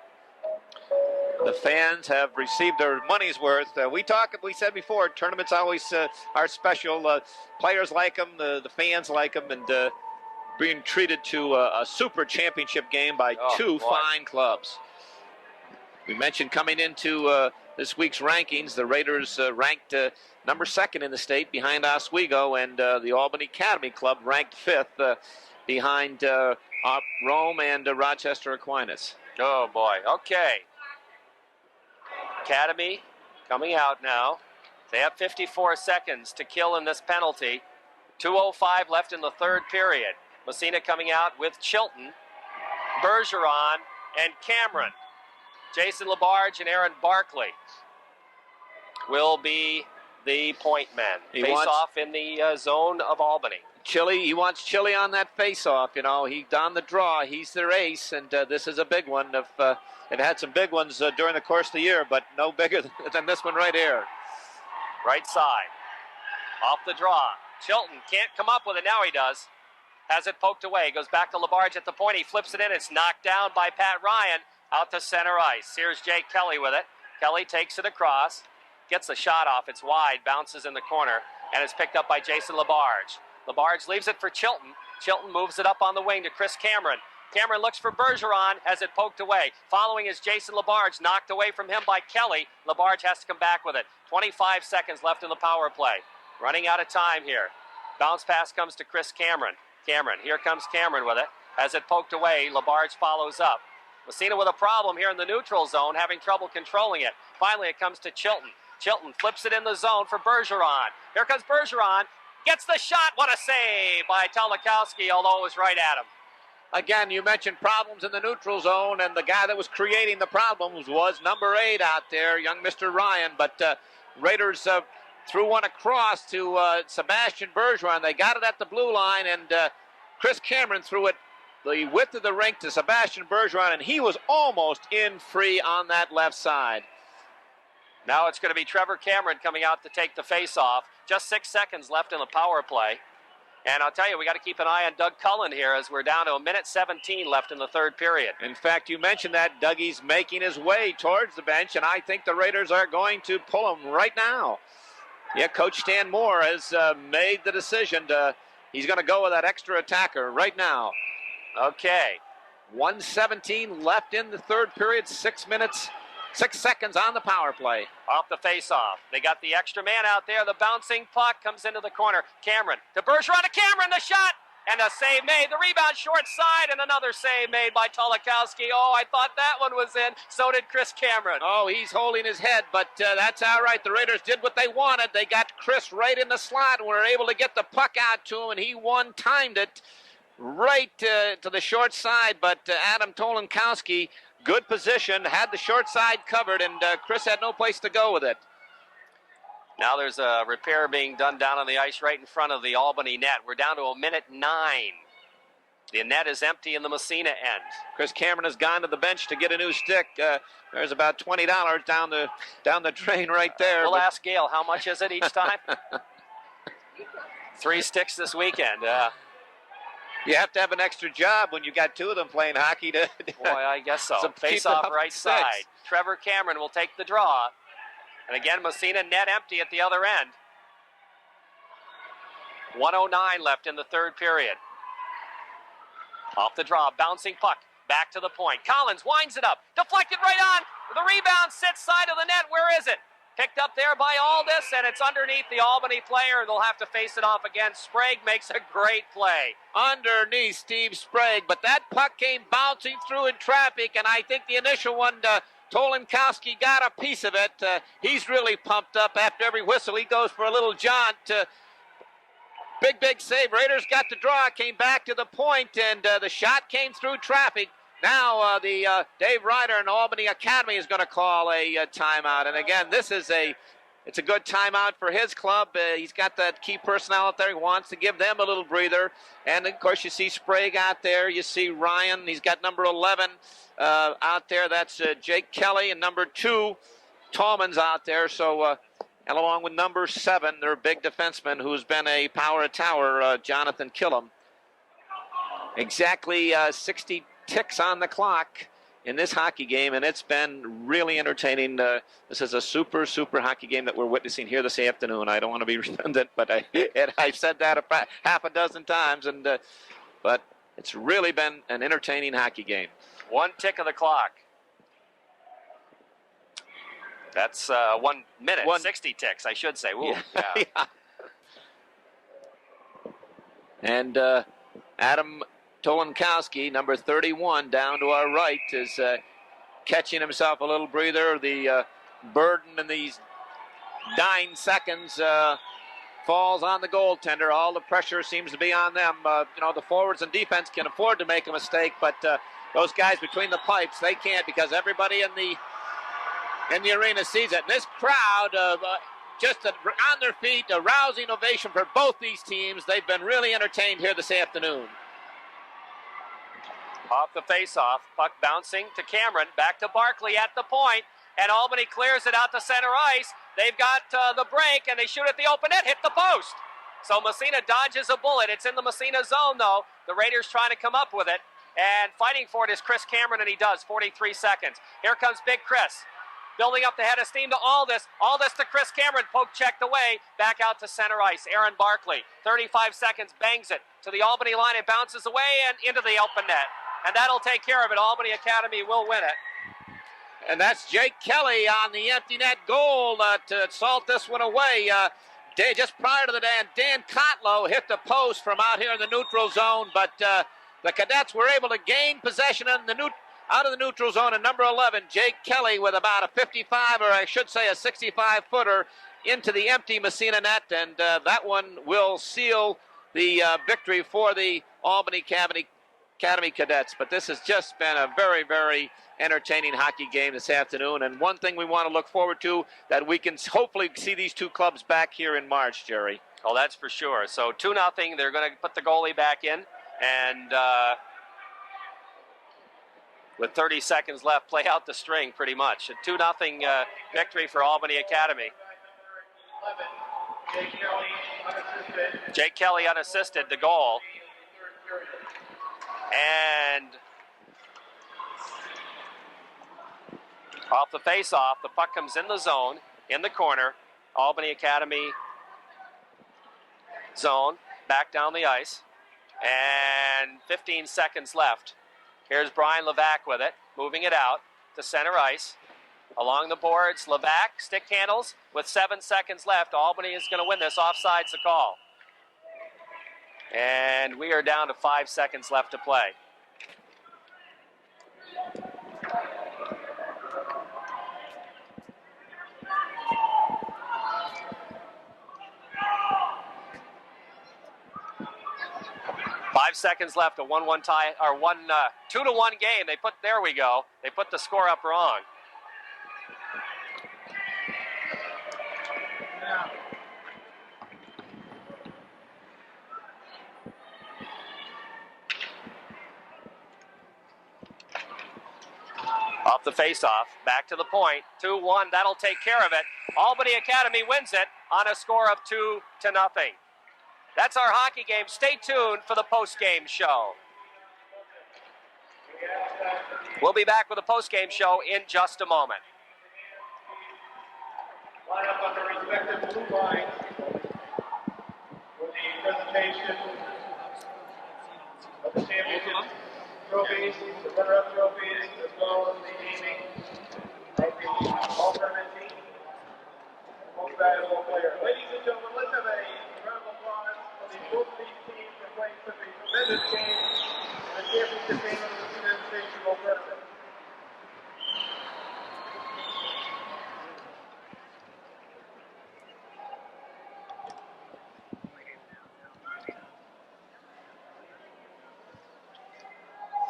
The fans have received their money's worth. We said before, tournaments always are special. Players like them, the fans like them, and being treated to a super championship game by two fine clubs. We mentioned coming into this week's rankings, the Raiders ranked number 2nd in the state behind Oswego, and the Albany Academy Club ranked 5th behind Rome and Rochester Aquinas. Oh, boy. Okay. Academy coming out now. They have 54 seconds to kill in this penalty. 2:05 left in the third period. Massena coming out with Chilton, Bergeron, and Cameron. Jason LaBarge and Aaron Barkley will be the point men. Face off in the zone of Albany. He wants Chili on that face-off. You know, he's on the draw. He's their ace, and this is a big one. They've had some big ones during the course of the year, but no bigger than this one right here. Right side. Off the draw. Chilton can't come up with it. Now he does. Has it poked away. Goes back to LaBarge at the point. He flips it in. It's knocked down by Pat Ryan out to center ice. Here's Jake Kelly with it. Kelly takes it across. Gets the shot off. It's wide. Bounces in the corner. And it's picked up by Jason LaBarge. LaBarge leaves it for Chilton. Chilton moves it up on the wing to Chris Cameron. Cameron looks for Bergeron, has it poked away. Following is Jason LaBarge, knocked away from him by Kelly. LaBarge has to come back with it. 25 seconds left in the power play. Running out of time here. Bounce pass comes to Chris Cameron. Here comes Cameron with it. Has it poked away. LaBarge follows up. Massena with a problem here in the neutral zone, having trouble controlling it. Finally, it comes to Chilton. Chilton flips it in the zone for Bergeron. Here comes Bergeron. Gets the shot. What a save by Tolikowski, although it was right at him. Again, you mentioned problems in the neutral zone, and the guy that was creating the problems was number 8 out there, young Mr. Ryan. But Raiders threw one across to Sebastian Bergeron. They got it at the blue line, and Chris Cameron threw it the width of the rink to Sebastian Bergeron, and he was almost in free on that left side. Now it's going to be Trevor Cameron coming out to take the face-off. Just 6 seconds left in the power play. And I'll tell you, we got to keep an eye on Doug Cullen here as we're down to 1:17 left in the third period. In fact, you mentioned that Dougie's making his way towards the bench, and I think the Raiders are going to pull him right now. Yeah, Coach Stan Moore has made the decision. He's going to go with that extra attacker right now. Okay. 1:17 left in the third period, 6 minutes. 6 seconds on the power play. Off the face-off. They got the extra man out there. The bouncing puck comes into the corner. Cameron to Bergeron to Cameron. The shot and a save made. The rebound short side and another save made by Tolikowski. Oh, I thought that one was in. So did Chris Cameron. Oh, he's holding his head, but that's all right. The Raiders did what they wanted. They got Chris right in the slot and were able to get the puck out to him, and he timed it right to the short side. But Adam Tolikowski, good position, had the short side covered, and Chris had no place to go with it. Now there's a repair being done down on the ice right in front of the Albany net. We're down to 1:09. The net is empty in the Massena end. Chris Cameron has gone to the bench to get a new stick. There's about $20 down the drain right there. We'll ask Gail, how much is it each time? 3 sticks this weekend. You have to have an extra job when you got 2 of them playing hockey. Boy, I guess so. Face off right side. Trevor Cameron will take the draw. And again, Massena net empty at the other end. 1:09 left in the third period. Off the draw, bouncing puck. Back to the point. Collins winds it up. Deflected right on. The rebound sits side of the net. Where is it? Picked up there by Aldis, and it's underneath the Albany player. They'll have to face it off again. Sprague makes a great play. Underneath Steve Sprague, but that puck came bouncing through in traffic, and I think the initial one, Tolikowski got a piece of it. He's really pumped up after every whistle. He goes for a little jaunt. Big save. Raiders got the draw, came back to the point, and the shot came through traffic. Now the Dave Ryder and Albany Academy is going to call a timeout. And again, this is a it's a good timeout for his club. He's got that key personnel out there. He wants to give them a little breather. And, of course, you see Sprague out there. You see Ryan. He's got number 11 out there. That's Jake Kelly. And number 2, Tallman's out there. So, and along with number 7, their big defenseman who's been a power tower, Jonathan Killam. Exactly 60 ticks on the clock in this hockey game, and it's been really entertaining. This is a super, super hockey game that we're witnessing here this afternoon. I don't want to be redundant, but I've said that half a dozen times, but it's really been an entertaining hockey game. 1 tick of the clock. That's 1 minute, 60 ticks, I should say. Ooh, yeah. Yeah. And Adam Tolonkowski, number 31, down to our right, is catching himself a little breather. The burden in these dying seconds falls on the goaltender. All the pressure seems to be on them. The forwards and defense can afford to make a mistake, but those guys between the pipes, they can't, because everybody in the arena sees it. And this crowd, just on their feet, a rousing ovation for both these teams. They've been really entertained here this afternoon. Off the face-off, puck bouncing to Cameron, back to Barkley at the point, and Albany clears it out to center ice. They've got the break, and they shoot at the open net, hit the post. So Massena dodges a bullet. It's in the Massena zone, though. The Raiders trying to come up with it, and fighting for it is Chris Cameron, and he does, 43 seconds. Here comes Big Chris, building up the head of steam to Aldis. Aldis to Chris Cameron, poke checked away, back out to center ice. Aaron Barkley, 35 seconds, bangs it to the Albany line. It bounces away and into the open net. And that'll take care of it. Albany Academy will win it. And that's Jake Kelly on the empty net goal to salt this one away. Just prior to the Dan Kotlow hit the post from out here in the neutral zone, but the Cadets were able to gain possession out of the neutral zone. And number 11, Jake Kelly, with about a 55, or I should say a 65-footer, into the empty Massena net, and that one will seal the victory for the Albany Academy Cadets. But this has just been a very, very entertaining hockey game this afternoon, and one thing we want to look forward to, that we can hopefully see these two clubs back here in March, Jerry. Oh, that's for sure. So 2-0, they're going to put the goalie back in, and with 30 seconds left, play out the string pretty much. A 2-0 victory for Albany Academy. Jake Kelly unassisted the goal. And off the face-off, the puck comes in the zone, in the corner. Albany Academy zone, back down the ice. And 15 seconds left. Here's Brian Levac with it, moving it out to center ice. Along the boards, Levac, stick handles with 7 seconds left. Albany is going to win this. Offside's the call. And we are down to 5 seconds left to play. Five seconds left, a 1-1 tie, or 2-1 game. There we go. They put the score up wrong. Off the face-off, back to the point, 2-1, that'll take care of it. Albany Academy wins it on a score of 2-0. That's our hockey game. Stay tuned for the post-game show. We'll be back with the post-game show in just a moment. Line up on the respective blue lines for the presentation of the championship trophies, the runner-up trophies, as well as the naming of the all-tournament team, most valuable player. Ladies and gentlemen, let's have a round of applause for the both of these teams that played such a tremendous game in the championship game of the United States tournament.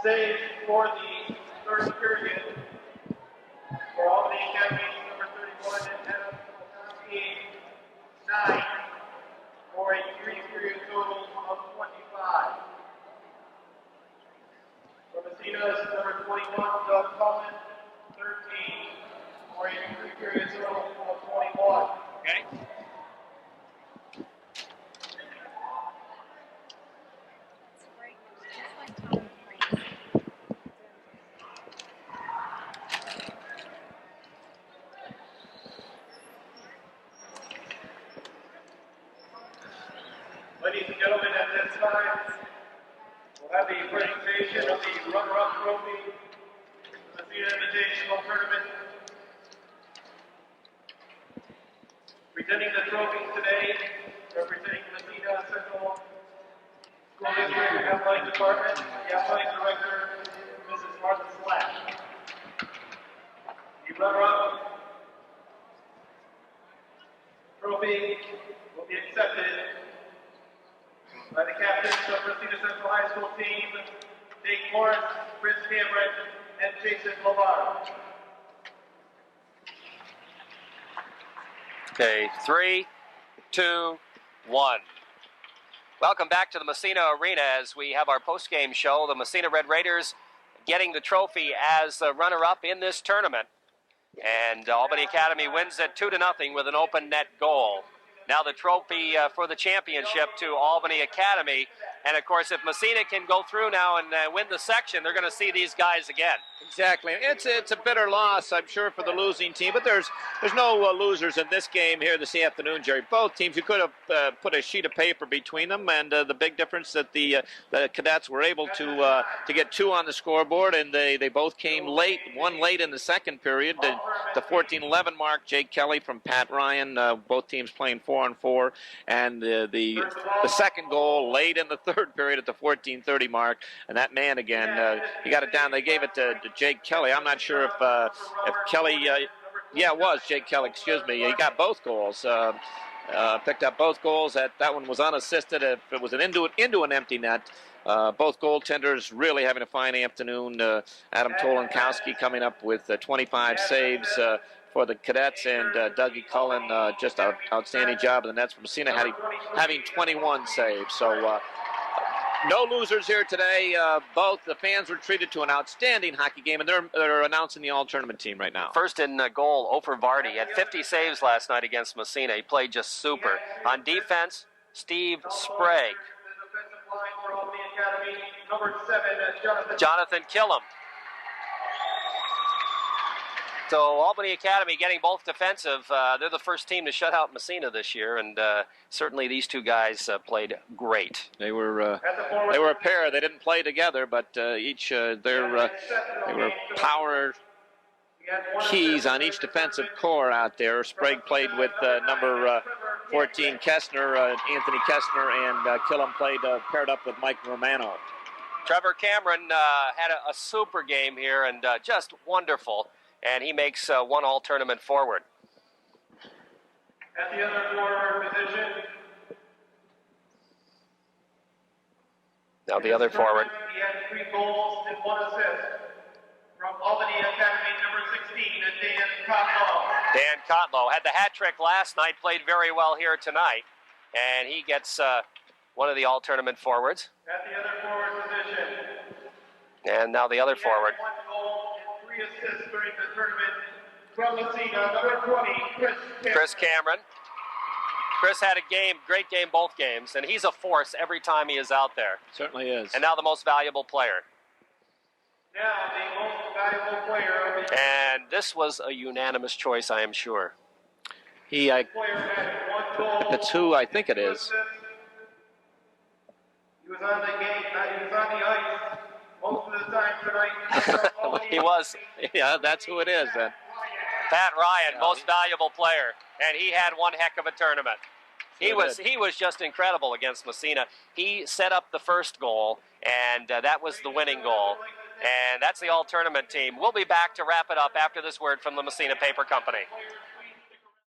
Save for the third period for Albany Academy number 31 and Adam Tolonkowski. time, we'll have the presentation of the runner-up trophy for the Massena Invitational Tournament. Presenting the trophies today, representing Massena Central School District Athletic Department, the Athletic Director, Mrs. Martha Slack. The runner-up trophy will be accepted by the captains of Massena Central High School team, Jake Morris, Chris Cameron, and Jason Lamar. Okay, 3, 2, 1. Welcome back to the Massena Arena as we have our post-game show. The Massena Red Raiders getting the trophy as the runner-up in this tournament. And Albany Academy wins it 2-0 with an open net goal. Now the trophy for the championship to Albany Academy. And, of course, if Massena can go through now and win the section, they're going to see these guys again. Exactly. It's a bitter loss, I'm sure, for the losing team. But there's no losers in this game here this afternoon, Jerry. Both teams, you could have put a sheet of paper between them. And the big difference that the cadets were able to get 2 on the scoreboard. And they both came late, one late in the second period. The 14-11 mark, Jake Kelly from Pat Ryan, both teams playing 4-on-4. And the second goal late in the third period at the 14:30 mark, and that man again, he got it down. They gave it to Jake Kelly. I'm not sure if Kelly, yeah, it was Jake Kelly. Excuse me. He got both goals. Picked up both goals. That one was unassisted. If it was into an empty net. Both goaltenders really having a fine afternoon. Adam Tolonkowski coming up with 25 saves for the cadets, and Dougie Cullen just an outstanding job in the nets from Massena, having 21 saves. So no losers here today. Both the fans were treated to an outstanding hockey game, and they're announcing the all-tournament team right now. First in goal, Ofer Vardy had 50 saves last night against Massena. He played just super. On defense, Steve Sprague. Jonathan Killam. So Albany Academy getting both defensive. They're the first team to shut out Massena this year, and certainly these two guys played great. They were a pair. They didn't play together, but each they were power keys on each defensive core out there. Sprague played with number 14 Kestner, Anthony Kestner, and Killam played paired up with Mike Romano. Trevor Cameron had a super game here, and just wonderful. And he makes one all-tournament forward. At the other forward position. Now the other forward. He had 3 goals and 1 assist from Albany Academy, number 16, Dan Cotlow. Dan Cotlow had the hat trick last night, played very well here tonight, and he gets one of the all-tournament forwards. At the other forward position. And now the other forward. 1 goal and 3 assists during the tournament from Massena, number 20, Chris Cameron. Chris had a great game both games, and he's a force every time he is out there. Certainly is. And now the most valuable player. Now the most valuable player. And this was a unanimous choice, I am sure. That's who I think it is. He was on the game. He was on the ice most of the time tonight. He was. Yeah, that's who it is then. Pat Ryan, most valuable player, and he had one heck of a tournament. He was just incredible against Massena. He set up the first goal, and that was the winning goal. And that's the all-tournament team. We'll be back to wrap it up after this word from the Massena Paper Company.